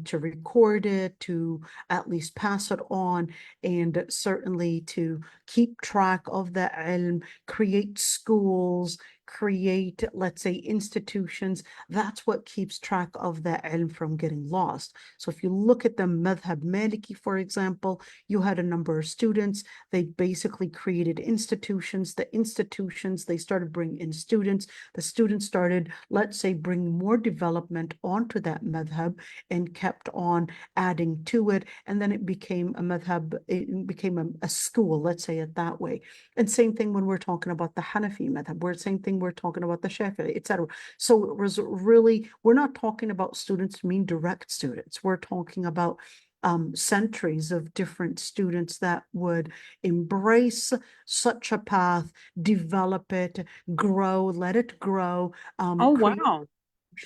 to record it, to at least pass it on, and certainly to keep track of the ilm, create schools, create, let's say, institutions. That's what keeps track of the ilm from getting lost. So if you look at the Madhab Maliki, for example, you had a number of students. They basically created institutions. The institutions, they started bringing in students. The students started, let's say, bringing more development onto that madhab and kept on adding to it. And then it became a madhab, it became a school, let's say it that way. And same thing when we're talking about the Hanafi madhab, where same thing thing we're talking about the Shafi'i, etc. So it was really, we're not talking about students mean direct students. We're talking about centuries of different students that would embrace such a path, develop it, grow, let it grow, Oh, create wow.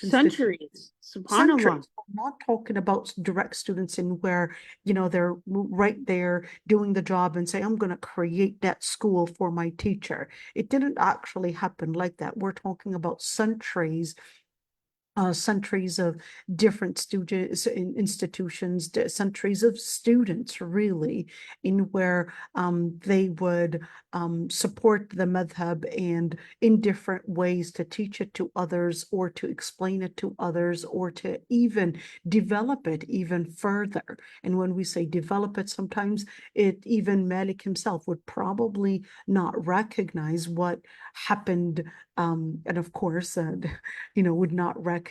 institutions that Centuries. Subhanallah. centuries. We're not talking about direct students in where, they're right there doing the job and say, I'm going to create that school for my teacher. It didn't actually happen like that. We're talking about centuries of different students in institutions, centuries of students really, in where they would support the madhab and in different ways to teach it to others or to explain it to others or to even develop it even further. And when we say develop it, sometimes even Malik himself would probably not recognize what happened, and of course, would not recognize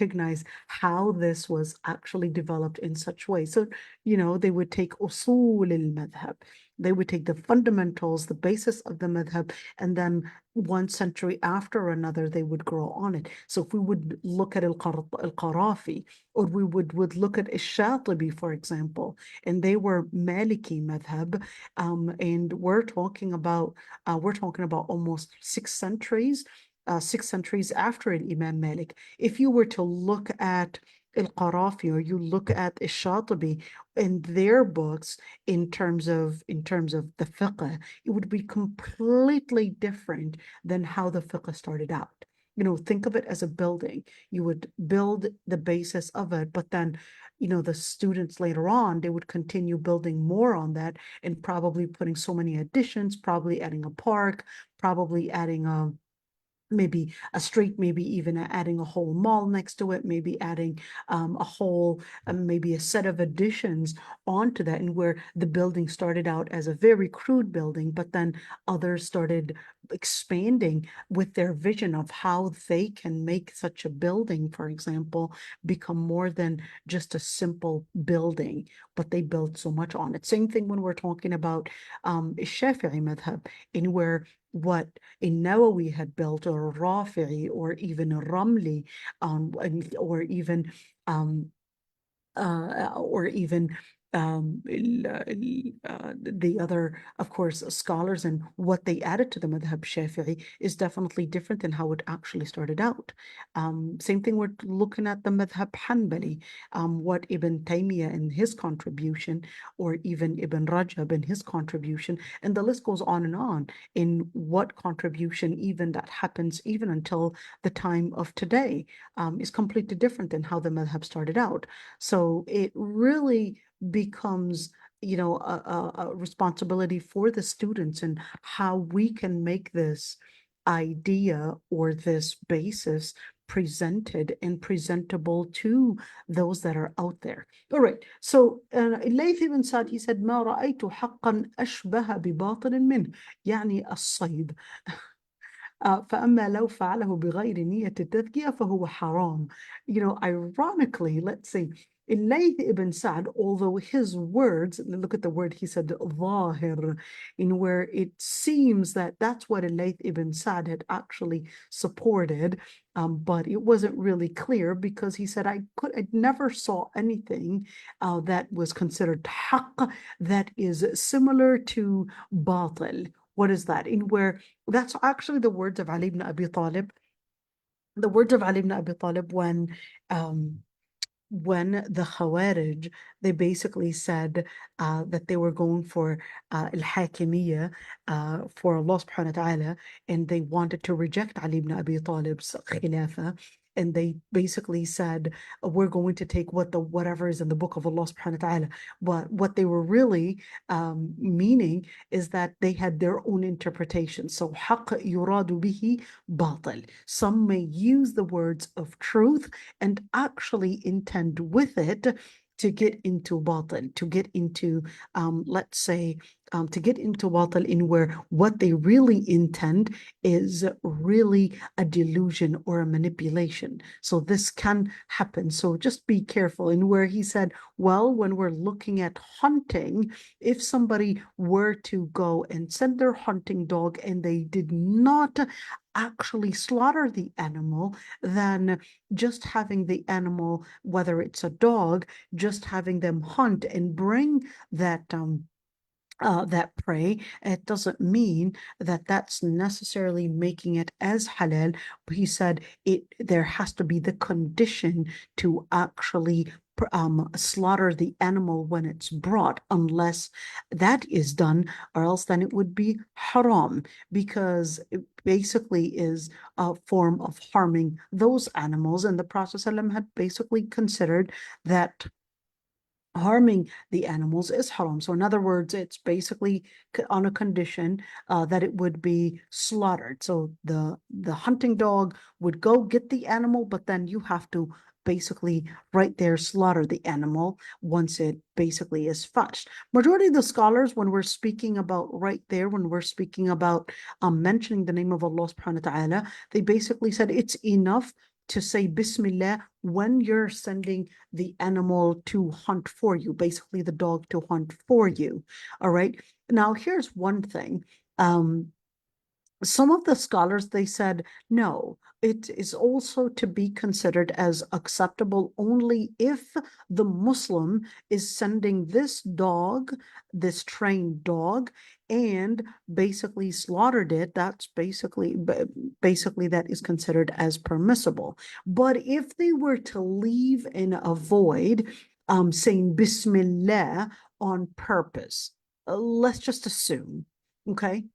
how this was actually developed in such way. So, they would take usul al-madhab. They would take the fundamentals, the basis of the madhab, and then one century after another, they would grow on it. So if we would look at al-Qarafi, or we would look at al-Shatibi, for example, and they were Maliki madhab, and we're talking about almost 6 centuries after Imam Malik. If you were to look at Al-Qarafi or you look at Al-Shatibi in their books in terms of the fiqh, it would be completely different than how the fiqh started out. Think of it as a building. You would build the basis of it, but then the students later on, they would continue building more on that and probably putting so many additions, probably adding a park, probably adding maybe a street, maybe even adding a whole mall next to it, maybe adding a whole, maybe a set of additions onto that, and where the building started out as a very crude building, but then others started expanding with their vision of how they can make such a building, for example, become more than just a simple building, but they built so much on it. Same thing when we're talking about Shafi'i madhab, in where what a Nawawi had built, or Rafi'i, or even a Ramli, or even the other, of course, scholars, and what they added to the madhab Shafi'i is definitely different than how it actually started out. Same thing, we're looking at the madhab Hanbali, what Ibn Taymiyyah in his contribution, or even Ibn Rajab in his contribution, and the list goes on in what contribution even that happens even until the time of today is completely different than how the madhab started out. So it really becomes, a responsibility for the students and how we can make this idea or this basis presented and presentable to those that are out there. All right. So Layth ibn Sa'd, he said, ما رأيت حقا أشبه بباطل منه يعني الصيد. فأما لو فعله بغير نية التذكية فهو حرام. Ironically, let's see, Layth ibn Sa'd, although his words, look at the word, he said ظاهر, in where it seems that that's what Layth ibn Sa'd had actually supported, but it wasn't really clear, because he said, I never saw anything that was considered haqq that is similar to batil. What is that? In where that's actually the words of Ali ibn Abi Talib. The words of Ali ibn Abi Talib when the Khawarij, they basically said that they were going for al-Hakimiyya, for Allah subhanahu wa ta'ala, and they wanted to reject Ali ibn Abi Talib's Khilafah. And they basically said, we're going to take whatever is in the book of Allah subhanahu wa ta'ala. But what they were really meaning is that they had their own interpretation. So haqq yuradu bihi batil. Some may use the words of truth and actually intend with it to get into batil, to get into, let's say, to get into batil, in where what they really intend is really a delusion or a manipulation. So this can happen. So just be careful. And where he said, well, when we're looking at hunting, if somebody were to go and send their hunting dog and they did not actually slaughter the animal than just having the animal, whether it's a dog, just having them hunt and bring that prey. It doesn't mean that that's necessarily making it as halal. He said there has to be the condition to actually slaughter the animal when it's brought, unless that is done, or else then it would be haram, because it basically is a form of harming those animals. And the Prophet ﷺ had basically considered that harming the animals is haram. So in other words, it's basically on a condition that it would be slaughtered. So the hunting dog would go get the animal, but then you have to basically right there slaughter the animal once it basically is fetched. Majority of the scholars, when we're speaking about right there, when we're speaking about mentioning the name of Allah subhanahu wa ta'ala, they basically said it's enough to say Bismillah when you're sending the animal to hunt for you, basically the dog to hunt for you. All right. Now, here's one thing. Some of the scholars, they said, no, it is also to be considered as acceptable only if the Muslim is sending this dog, this trained dog, and basically slaughtered it. That's basically that is considered as permissible. But if they were to leave and avoid saying Bismillah on purpose, let's just assume, okay,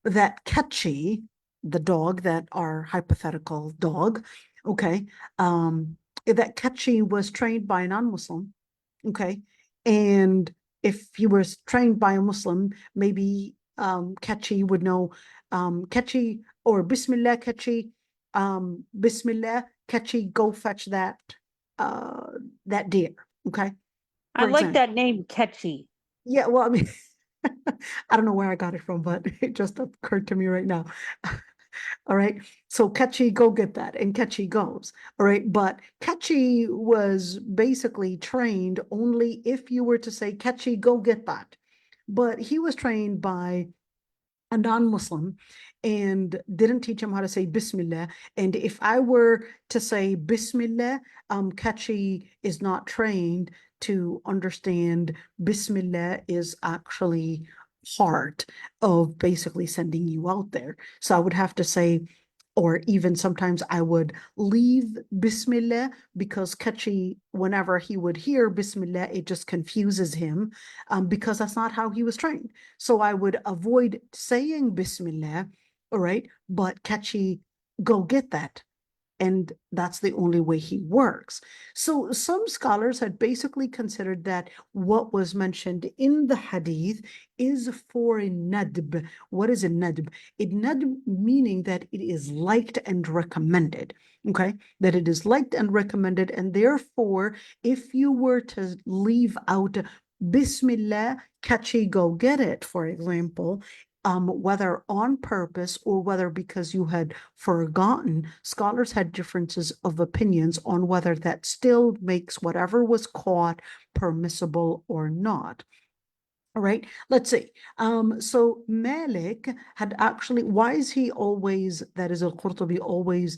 that Catchy, the dog, that our hypothetical dog, okay, that Catchy was trained by a non-Muslim, okay, and if he was trained by a Muslim, maybe Catchy would know Catchy or Bismillah Catchy, Bismillah Catchy, go fetch that deer, okay. I For like example. that name, Catchy. Yeah, well, I mean, I don't know where I got it from, but it just occurred to me right now. All right. So Catchy, go get that. And Catchy goes. All right. But Catchy was basically trained only if you were to say, Catchy, go get that. But he was trained by a non-Muslim and didn't teach him how to say Bismillah. And if I were to say Bismillah, Catchy is not trained to understand Bismillah is actually part of basically sending you out there. So I would have to say, or even sometimes I would leave Bismillah because Catchy, whenever he would hear Bismillah, it just confuses him because that's not how he was trained. So I would avoid saying Bismillah, all right, but Catchy, go get that. And that's the only way he works. So some scholars had basically considered that what was mentioned in the hadith is for a nadb. What is a nadb? A nadb meaning that it is liked and recommended, okay? That it is liked and recommended, and therefore, if you were to leave out Bismillah, Catchy, go get it, for example, whether on purpose or whether because you had forgotten, scholars had differences of opinions on whether that still makes whatever was caught permissible or not. All right, let's see. So Malik had actually, why is he always, that is al-Qurtubi, always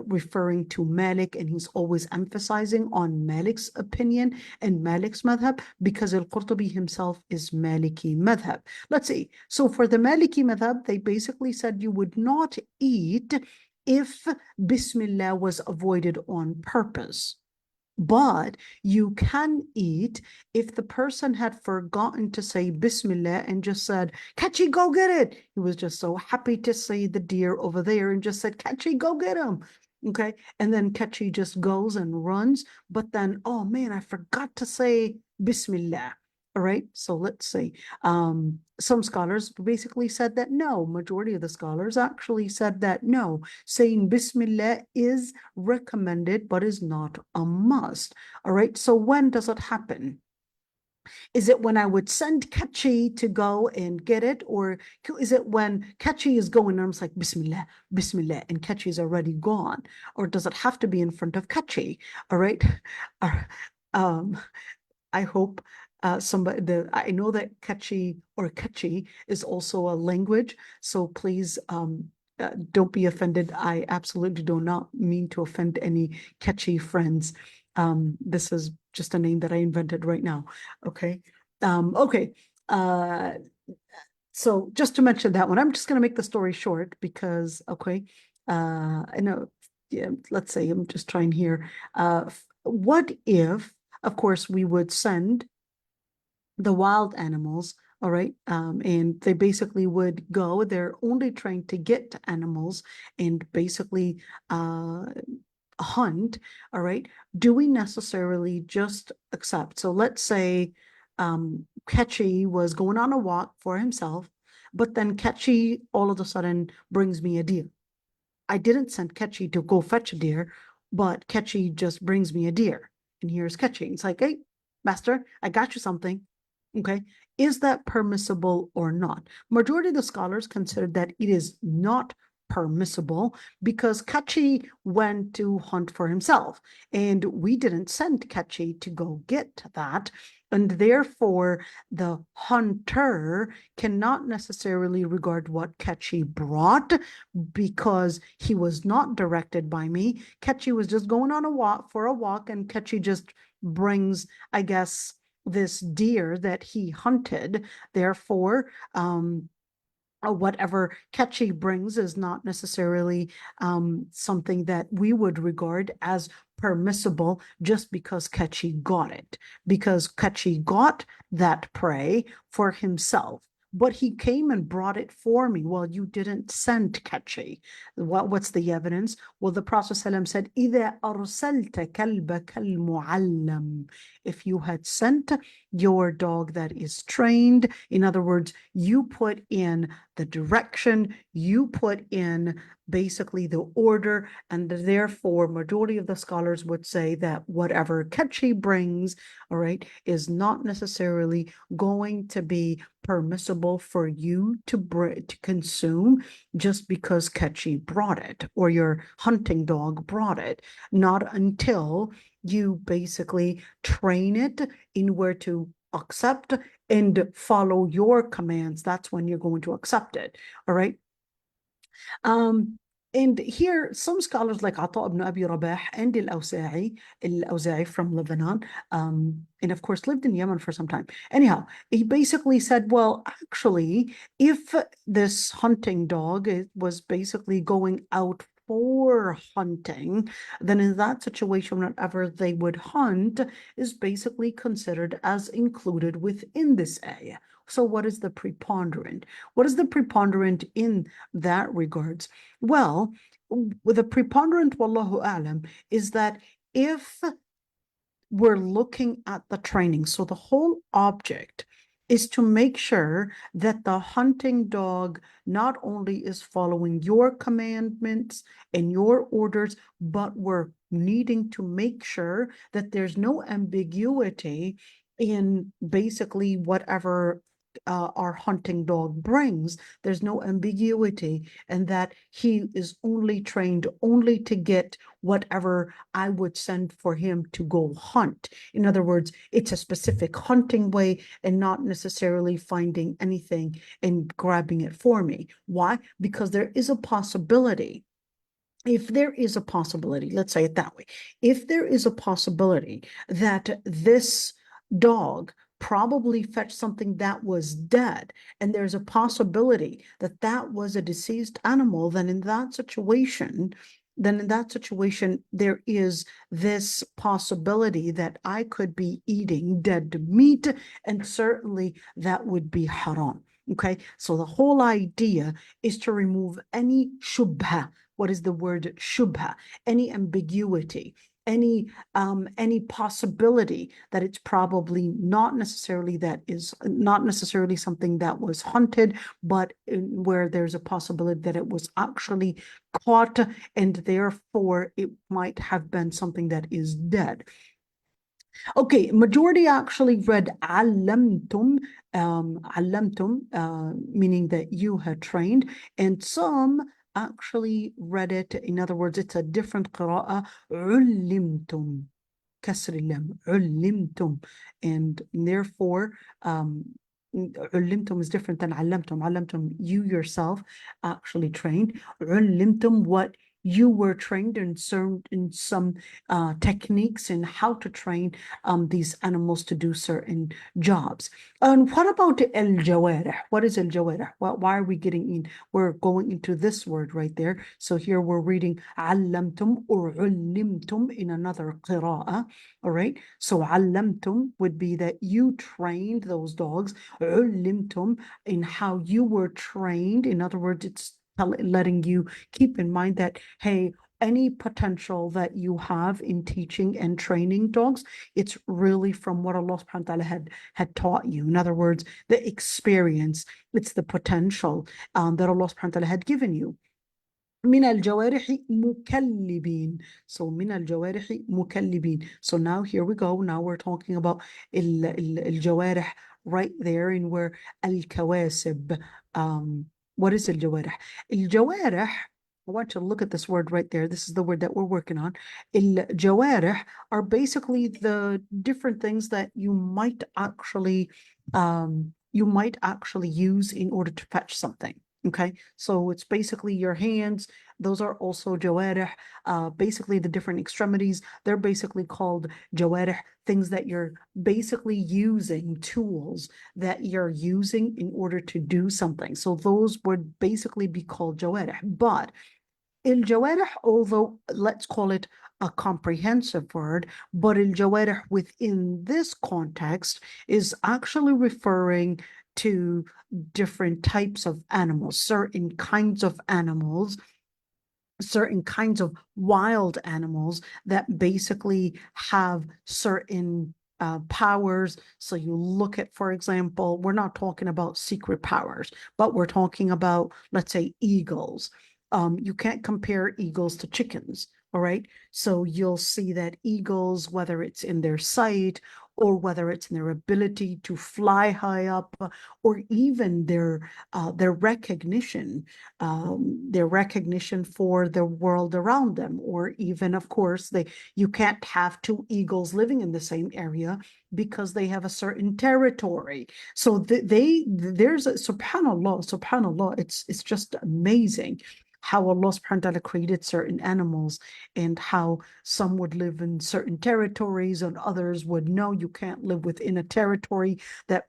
referring to Malik, and he's always emphasizing on Malik's opinion and Malik's madhab? Because al-Qurtubi himself is Maliki madhab. Let's see. So for the Maliki madhab, they basically said you would not eat if Bismillah was avoided on purpose. But you can eat if the person had forgotten to say Bismillah and just said, Catchy, go get it. He was just so happy to see the deer over there and just said, Catchy, go get him. Okay. And then Catchy just goes and runs. But then, oh man, I forgot to say Bismillah. All right. So let's see. Some scholars basically said that no, majority of the scholars actually said that no, saying Bismillah is recommended, but is not a must. All right. So when does it happen? Is it when I would send Catchy to go and get it? Or is it when Catchy is going and I'm like, Bismillah, Bismillah, and Catchy is already gone? Or does it have to be in front of Catchy? All right. I hope I know that catchy or catchy is also a language, so please don't be offended. I absolutely do not mean to offend any catchy friends. This is just a name that I invented right now. Okay. Okay. So just to mention that one, I'm just going to make the story short because, okay, I know, yeah, let's say I'm just trying here. What if, of course, we would send the wild animals, all right, and they basically would go, they're only trying to get to animals and basically hunt, all right, do we necessarily just accept? So let's say Ketchy was going on a walk for himself, but then Ketchy all of a sudden brings me a deer. I didn't send Ketchy to go fetch a deer, but Ketchy just brings me a deer. And here's Ketchy. It's like, hey, master, I got you something. Okay. Is that permissible or not? Majority of the scholars consider that it is not permissible because Ketchy went to hunt for himself and we didn't send Ketchy to go get that. And therefore, the hunter cannot necessarily regard what Ketchy brought because he was not directed by me. Ketchy was just going on a walk, and Ketchy just brings, I guess, this deer that he hunted. Therefore, whatever Ketchy brings is not necessarily something that we would regard as permissible just because Ketchy got it, because Ketchy got that prey for himself. But he came and brought it for me. Well, you didn't send Ketchy. What's the evidence? Well, the Prophet ﷺ said, إِذَا أَرْسَلْتَ كَلْبَكَ الْمُعَلَّمِ. If you had sent your dog that is trained, in other words, you put in the direction, you put in basically the order, and therefore majority of the scholars would say that whatever Ketchy brings, all right, is not necessarily going to be permissible for you to consume just because Ketchy brought it or your hunting dog brought it, not until you basically train it in where to accept and follow your commands. That's when you're going to accept it. All right. And here, some scholars like Ata ibn Abi Rabah and al-Awza'i from Lebanon, and of course lived in Yemen for some time. Anyhow, he basically said, well, actually, if this hunting dog was basically going out for hunting, then in that situation, whenever they would hunt is basically considered as included within this ayah. So what is the preponderant? What is the preponderant in that regards? Well, with the preponderant, wallahu a'lam, is that if we're looking at the training, so the whole object is to make sure that the hunting dog not only is following your commandments and your orders, but we're needing to make sure that there's no ambiguity in basically whatever our hunting dog brings. There's no ambiguity, and that he is only trained only to get whatever I would send for him to go hunt. In other words, it's a specific hunting way and not necessarily finding anything and grabbing it for me. Why? Because there is a possibility. If there is a possibility, let's say it that way, if there is a possibility that this dog probably fetched something that was dead, and there's a possibility that that was a deceased animal, then in that situation, there is this possibility that I could be eating dead meat, and certainly that would be haram. Okay, so the whole idea is to remove any shubha. What is the word shubha? Any ambiguity, any possibility that it's probably not necessarily something that was hunted, but where there's a possibility that it was actually caught, and therefore it might have been something that is dead. Okay, majority actually read allamtum, meaning that you had trained, and some actually read it, in other words, it's a different qira'ah, ullimtum. كسر اللام علمتم, and therefore علمتم is different than علمتم. علمتم, you yourself actually trained. علمتم, what you were trained in some techniques in how to train these animals to do certain jobs. And what about al-jawarih? What is al-jawarih? Why are we getting in? We're going into this word right there. So here we're reading علمتم or علمتم in another qira'ah. All right. So علمتم would be that you trained those dogs. علمتم in how you were trained. In other words, it's letting you keep in mind that, hey, any potential that you have in teaching and training dogs, it's really from what Allah subhanahu wa ta'ala had taught you. In other words, the experience, it's the potential that Allah subhanahu wa ta'ala had given you. من الجوارح مكلبين. So من الجوارح مكلبين. So now here we go. Now we're talking about الجوارح right there in where الكواسب. What is الجوارح? الجوارح, I want you to look at this word right there. This is the word that we're working on. الجوارح are basically the different things that you might actually use in order to fetch something. Okay, so it's basically your hands. Those are also jawarih. Basically the different extremities, they're basically called jawarih, things that you're basically using, tools that you're using in order to do something. So those would basically be called jawarih. But al-jawarih, although let's call it a comprehensive word, but al-jawarih within this context is actually referring to different types of animals, certain kinds of animals, certain kinds of wild animals that basically have certain powers. So you look at, for example, we're not talking about secret powers, but we're talking about, let's say, eagles. You can't compare eagles to chickens, all right? So you'll see that eagles, whether it's in their sight or whether it's in their ability to fly high up, or even their recognition for the world around them, or even, of course, you can't have two eagles living in the same area because they have a certain territory. So there's a subhanallah, it's just amazing how Allah subhanahu wa ta'ala created certain animals and how some would live in certain territories and others would know you can't live within a territory that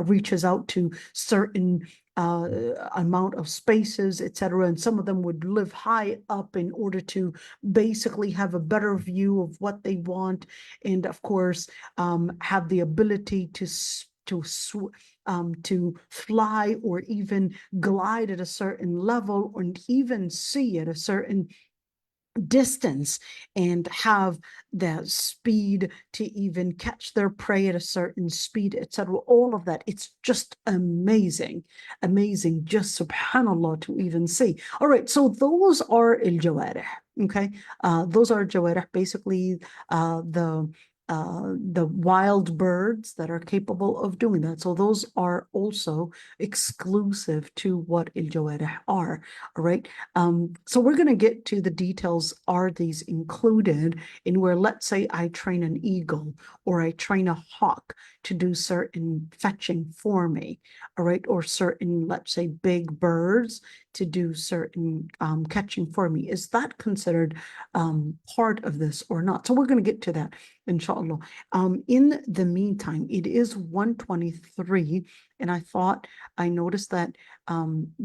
reaches out to certain amount of spaces, etc. And some of them would live high up in order to basically have a better view of what they want, and of course have the ability to fly or even glide at a certain level, or even see at a certain distance, and have the speed to even catch their prey at a certain speed, etc. All of that, it's just amazing, just subhanallah to even see. All right, so those are al-jawarih. Okay, those are jawarih, basically the wild birds that are capable of doing that. So those are also exclusive to what al-jawarih are. All right. So we're going to get to the details. Are these included in where, let's say, I train an eagle or I train a hawk to do certain fetching for me, all right, or certain, let's say, big birds to do certain catching for me. Is that considered part of this or not? So we're going to get to that, inshallah. In the meantime, it is 1:23, and I noticed that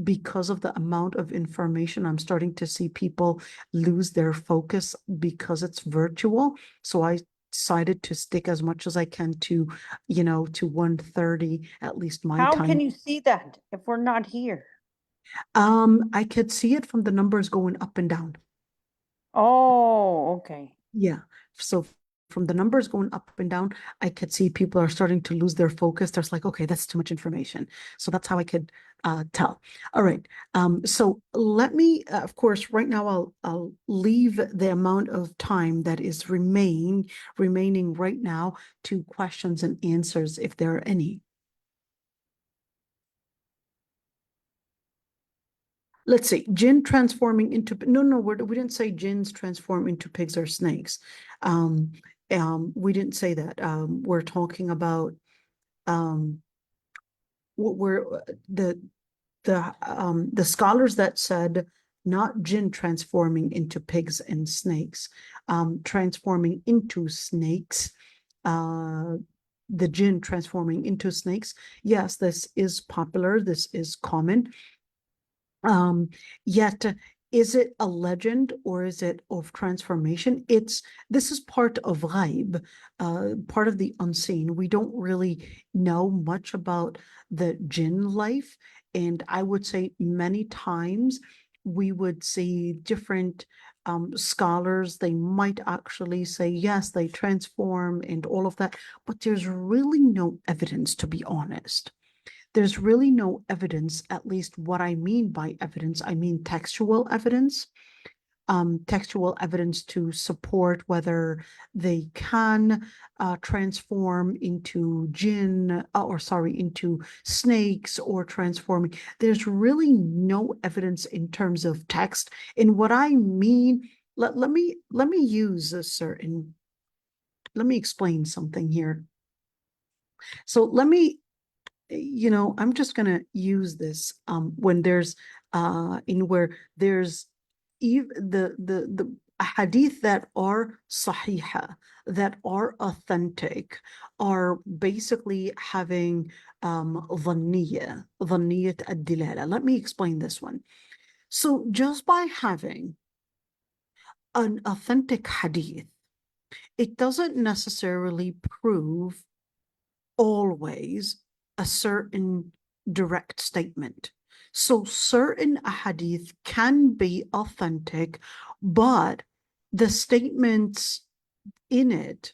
because of the amount of information, I'm starting to see people lose their focus because it's virtual. So I decided to stick as much as I can to 1:30, at least my How time. can you see that if we're not here? I could see it from the numbers going up and down. Oh, okay. Yeah. So from the numbers going up and down, I could see people are starting to lose their focus. There's like, okay, that's too much information. So that's how I could tell. All right. So let me, of course, right now I'll leave the amount of time that is remaining right now to questions and answers, if there are any. Let's see, jinn transforming into, no, we didn't say jinns transform into pigs or snakes. We didn't say that. We're talking about we're the scholars that said not jinn transforming into pigs and snakes, transforming into snakes, the jinn transforming into snakes. Yes, this is popular. This is common. Yet, is it a legend or is it of transformation? This is part of ghaib, part of the unseen. We don't really know much about the jinn life. And I would say many times we would see different scholars, they might actually say, yes, they transform and all of that, but there's really no evidence, to be honest. There's really no evidence, at least what I mean by evidence, I mean textual evidence to support whether they can transform into jinn, into snakes or transforming. There's really no evidence in terms of text. And what I mean, let me use a certain, let me explain something here. So let me, I'm just going to use this when there's in where there's the hadith that are sahihah, that are authentic, are basically having dhanniyat ad-dilala. Let me explain this one. So just by having an authentic hadith, it doesn't necessarily prove always a certain direct statement. So certain hadith can be authentic, but the statements in it,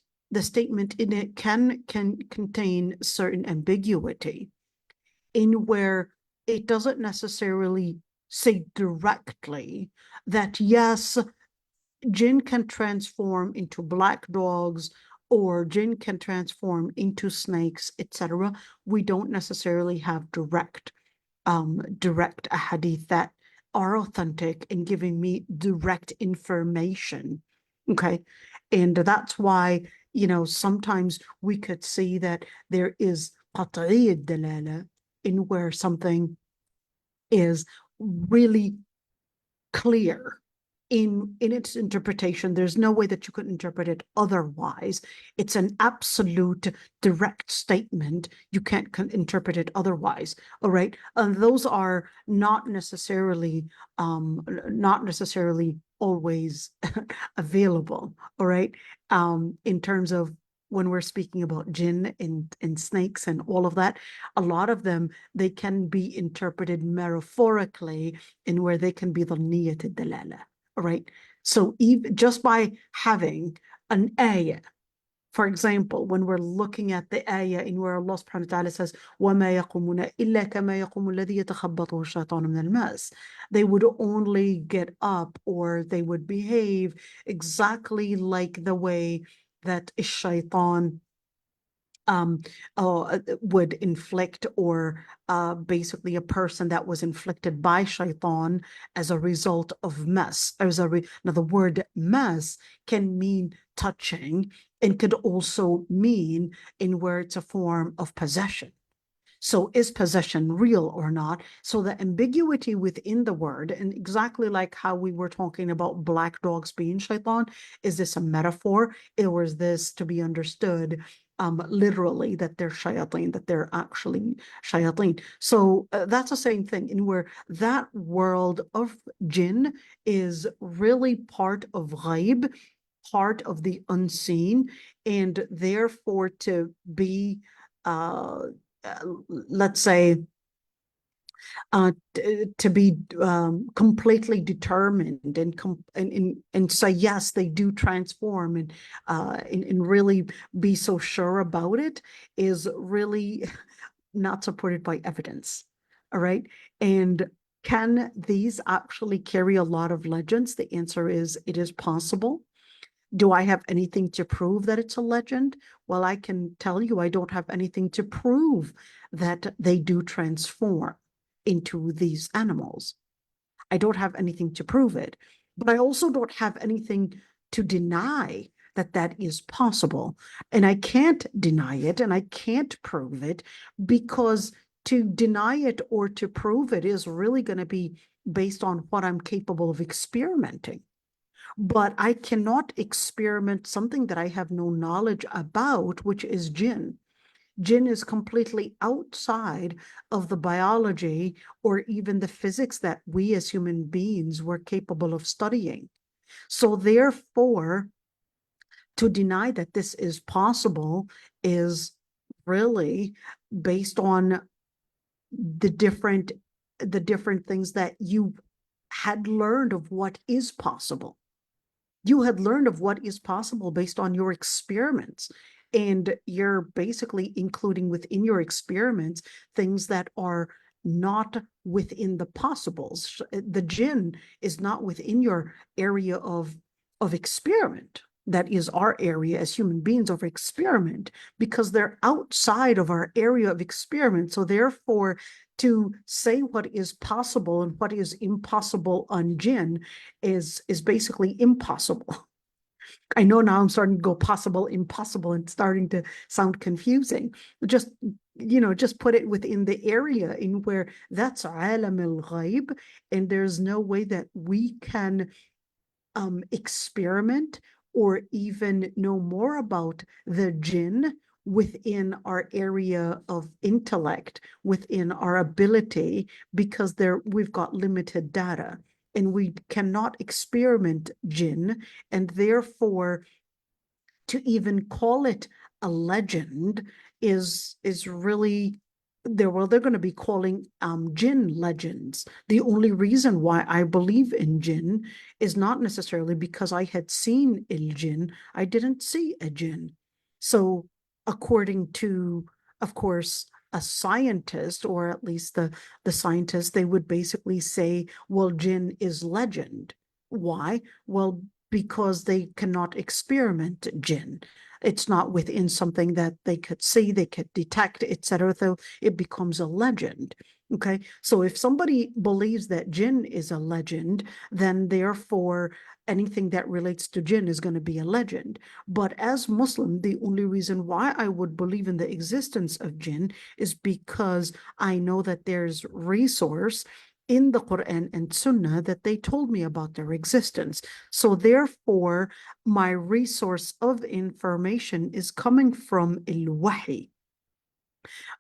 can contain certain ambiguity in where it doesn't necessarily say directly that yes, jinn can transform into black dogs or jinn can transform into snakes, etc. We don't necessarily have direct hadith that are authentic and giving me direct information. Okay. And that's why, sometimes we could see that there is qat'i dalala in where something is really clear in its interpretation. There's no way that you could interpret it otherwise. It's an absolute direct statement. You can't interpret it otherwise. All right. And those are not necessarily always available. All right. In terms of when we're speaking about jinn and snakes and all of that, a lot of them, they can be interpreted metaphorically in where they can be the niyat dalala. All right. So even just by having an ayah, for example, when we're looking at the ayah in where Allah subhanahu wa ta'ala says, وَمَا يَقُمُونَ إِلَّا كَمَا يَقُمُ الَّذِي يَتَخَبَّطُهُ الشَّيْطَانُ مِنَ الْمَسِ. They would only get up or they would behave exactly like the way that a shaitan would inflict, or basically a person that was inflicted by shaitan as a result of mess. Now the word mess can mean touching and could also mean in where it's a form of possession. So is possession real or not? So the ambiguity within the word, and exactly like how we were talking about black dogs being shaitan, is this a metaphor, or is this to be understood literally that they're shayateen, that they're actually shayateen? So that's the same thing in where that world of jinn is really part of ghaib, part of the unseen, and therefore to be let's say to be completely determined and say yes, they do transform and really be so sure about it is really not supported by evidence. All right. And can these actually carry a lot of legends? The answer is it is possible. Do I have anything to prove that it's a legend? Well, I can tell you I don't have anything to prove that they do transform into these animals. I don't have anything to prove it, but I also don't have anything to deny that that is possible. And I can't deny it and I can't prove it, because to deny it or to prove it is really going to be based on what I'm capable of experimenting. But I cannot experiment something that I have no knowledge about, which is jinn. Jinn is completely outside of the biology or even the physics that we as human beings were capable of studying. So therefore, to deny that this is possible is really based on the different things that you had learned of what is possible. You had learned of what is possible based on your experiments. And you're basically including within your experiments things that are not within the possibles. The jinn is not within your area of experiment. That is our area as human beings of experiment, because they're outside of our area of experiment. So therefore, to say what is possible and what is impossible on jinn is basically impossible. I know now I'm starting to go possible, impossible, and starting to sound confusing. Just, just put it within the area in where that's alam al-ghaib, and there's no way that we can experiment or even know more about the jinn within our area of intellect, within our ability, because we've got limited data and we cannot experiment jinn, and therefore to even call it a legend is really they're going to be calling jinn legends. The only reason why I believe in jinn is not necessarily because I had seen jinn. I didn't see a jinn. So according to, of course, a scientist, or at least the scientists, they would basically say, well, jinn is legend. Why? Well, because they cannot experiment jinn. It's not within something that they could see, they could detect, etc. So it becomes a legend. Okay, so if somebody believes that jinn is a legend, then therefore anything that relates to jinn is going to be a legend. But as Muslim, the only reason why I would believe in the existence of jinn is because I know that there's resource in the Quran and Sunnah that they told me about their existence. So therefore, my resource of information is coming from al-Wahy.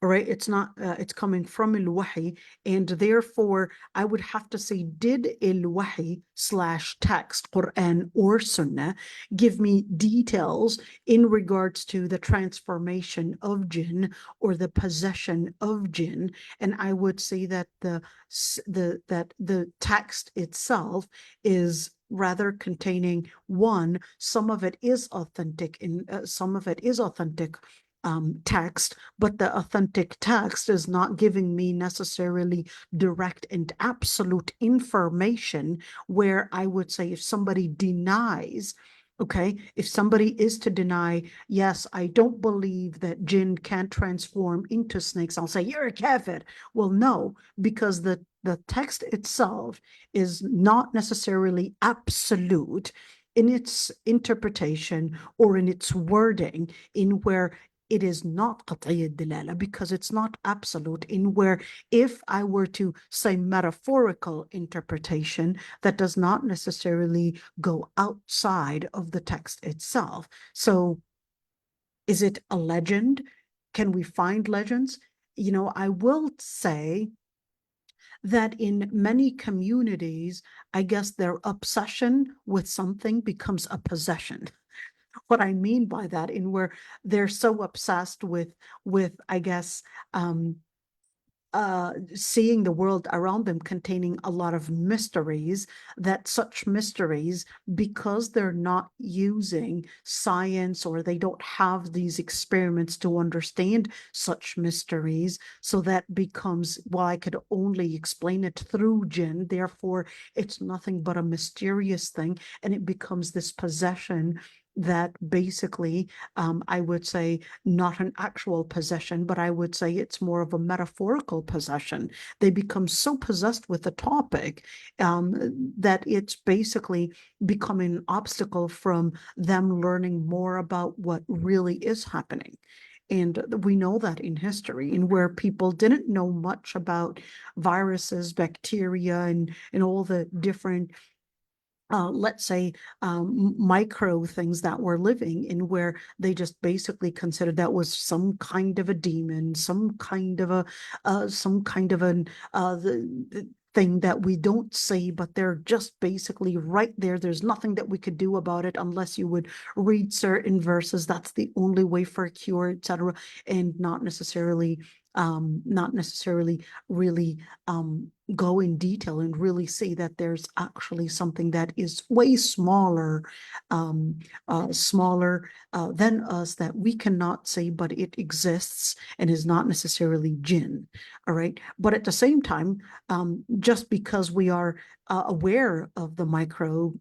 All right, it's not, it's coming from al-Wahy, and therefore I would have to say, did al-Wahy / text, Quran or Sunnah, give me details in regards to the transformation of jinn or the possession of jinn? And I would say that the text itself is rather containing, one, some of it is authentic, in some of it is authentic text, but the authentic text is not giving me necessarily direct and absolute information, where I would say if somebody denies, okay, if somebody is to deny, yes, I don't believe that jinn can transform into snakes, I'll say, you're a kafir. Well, no, because the text itself is not necessarily absolute in its interpretation or in its wording, in where it is not qat'iyyah dilala, because it's not absolute, in where if I were to say metaphorical interpretation, that does not necessarily go outside of the text itself. So is it a legend? Can we find legends? I will say that in many communities, I guess their obsession with something becomes a possession. What I mean by that, in where they're so obsessed with I guess seeing the world around them containing a lot of mysteries, that such mysteries, because they're not using science or they don't have these experiments to understand such mysteries, so that becomes, well, I could only explain it through jinn, therefore it's nothing but a mysterious thing, and it becomes this possession that basically, I would say not an actual possession, but I would say it's more of a metaphorical possession. They become so possessed with the topic that it's basically becoming an obstacle from them learning more about what really is happening. And we know that in history, in where people didn't know much about viruses, bacteria, and all the different let's say, micro things that were living in, where they just basically considered that was some kind of a demon, some kind of an the thing that we don't see, but they're just basically right there. There's nothing that we could do about it unless you would read certain verses. That's the only way for a cure, etc., and not necessarily really go in detail and really see that there's actually something that is way smaller than us, that we cannot see, but it exists and is not necessarily jinn. All right. But at the same time, just because we are aware of the micro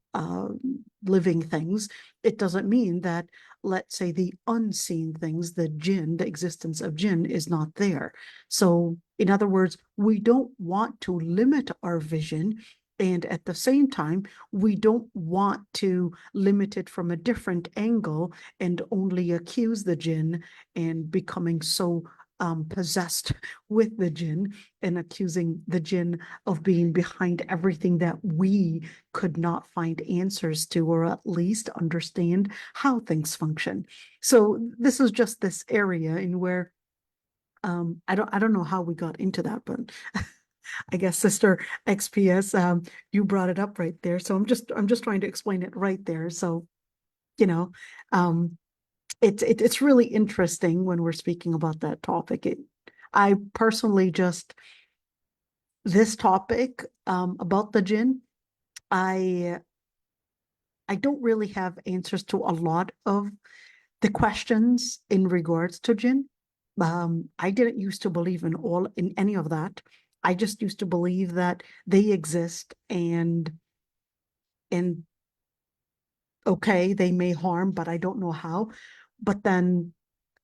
living things, it doesn't mean that, let's say, the unseen things, the jinn, the existence of jinn, is not there. So in other words, we don't want to limit our vision, and at the same time, we don't want to limit it from a different angle and only accuse the jinn and becoming so possessed with the jinn and accusing the jinn of being behind everything that we could not find answers to, or at least understand how things function. So this is just this area in where I don't know how we got into that, but I guess Sister XPS, you brought it up right there. So I'm just trying to explain it right there. So, you know, it's really interesting when we're speaking about that topic. I personally this topic about the jinn, I don't really have answers to a lot of the questions in regards to jinn. I didn't used to believe in any of that. I just used to believe that they exist, and okay, they may harm, but I don't know how. But then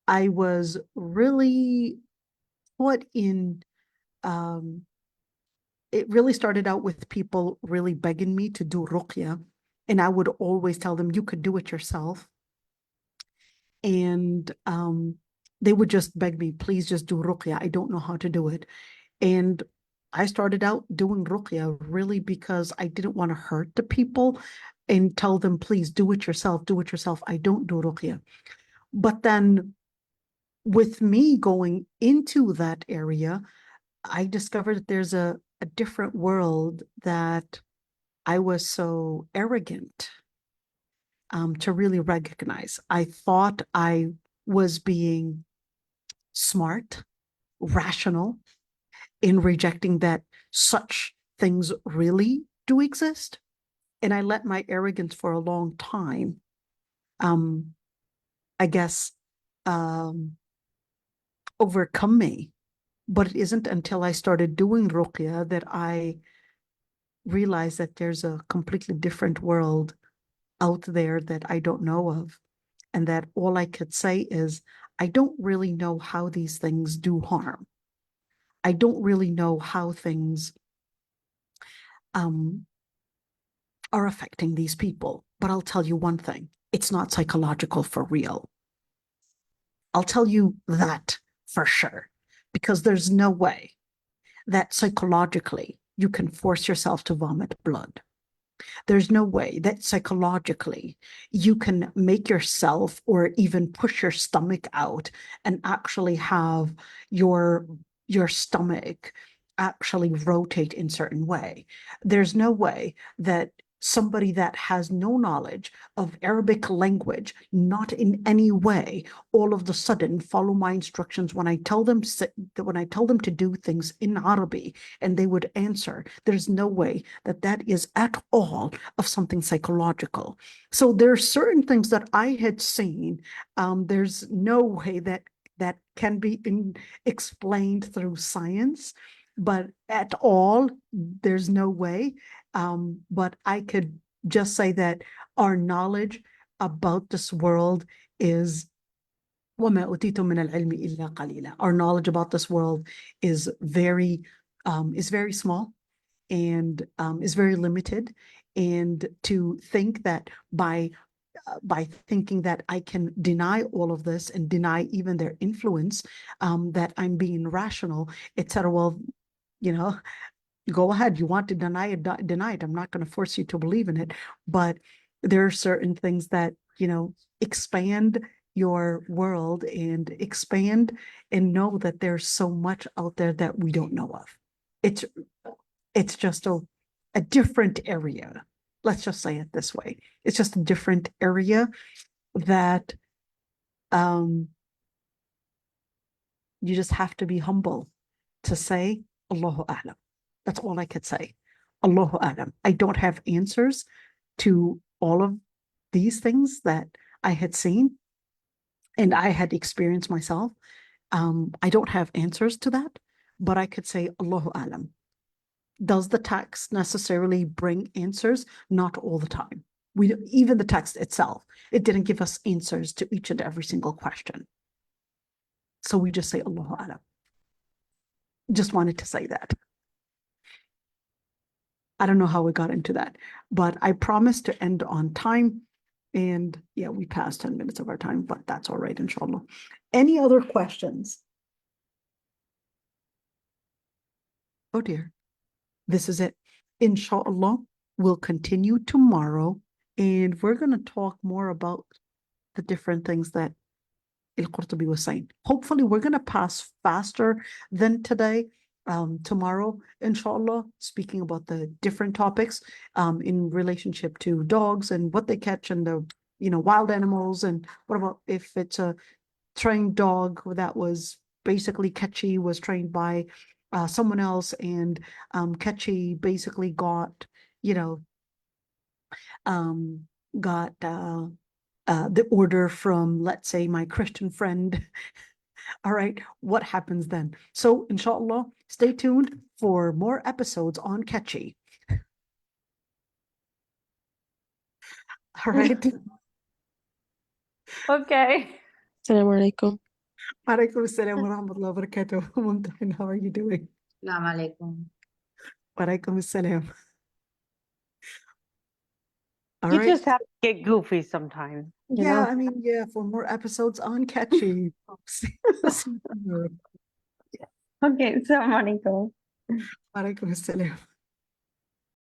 I was really put in, it really started out with people really begging me to do ruqya, and I would always tell them, you could do it yourself. And they would just beg me, please just do ruqya. I don't know how to do it. And I started out doing ruqya really because I didn't want to hurt the people and tell them, please do it yourself, do it yourself. I don't do ruqya. But then with me going into that area, I discovered that there's a different world that I was so arrogant to really recognize. I thought I was being smart, rational, in rejecting that such things really do exist. And I let my arrogance for a long time, I guess, overcome me. But it isn't until I started doing ruqya that I realized that there's a completely different world out there that I don't know of. And that all I could say is, I don't really know how these things do harm. I don't really know how things are affecting these people. But I'll tell you one thing, it's not psychological for real. I'll tell you that for sure, because there's no way that psychologically you can force yourself to vomit blood. There's no way that psychologically you can make yourself or even push your stomach out and actually have your stomach actually rotate in certain way. There's no way that somebody that has no knowledge of Arabic language, not in any way, all of the sudden follow my instructions when I tell them to do things in Arabic, and they would answer. There's no way that that is at all of something psychological. So there are certain things that I had seen. There's no way that can be explained through science, but at all, there's no way. But I could just say that our knowledge about this world is وَمَا أُوتِيتُم مِّنَ الْعِلْمِ إِلَّا قَلِيلًا. Our knowledge about this world is very small and is very limited. And to think that by thinking that I can deny all of this and deny even their influence, that I'm being rational, etc. Well, you know, go ahead. You want to deny it, deny it. I'm not going to force you to believe in it. But there are certain things that, expand your world and expand and know that there's so much out there that we don't know of. It's just a different area. Let's just say it this way. It's just a different area that you just have to be humble to say, Allahu A'lam. That's all I could say. Allahu A'lam. I don't have answers to all of these things that I had seen and I had experienced myself. I don't have answers to that, but I could say Allahu A'lam. Does the text necessarily bring answers? Not all the time. Even the text itself, it didn't give us answers to each and every single question. So we just say Allahu A'lam. Just wanted to say that. I don't know how we got into that, but I promised to end on time. And yeah, we passed 10 minutes of our time, but that's all right, inshallah. Any other questions? Oh dear. This is it. Inshallah, we'll continue tomorrow, and we're going to talk more about the different things that Al-Qurtubi was saying. Hopefully, we're going to pass faster than today. Tomorrow, inshallah, speaking about the different topics in relationship to dogs and what they catch and the wild animals, and what about if it's a trained dog that was basically catchy, was trained by someone else, and catchy basically got the order from, let's say, my Christian friend. All right, what happens then? So, inshallah, stay tuned for more episodes on catchy. All right. Okay. Assalamu alaikum. Alaikum assalam wa rahmatullahi wa barakatuh. Mumtain, how are you doing? Assalamu alaikum. Alaikum assalam. All You right. just have to get goofy sometimes. Yeah, I mean, yeah, for more episodes on catchy. Okay, assalamu alaikum. Alaikum assalam.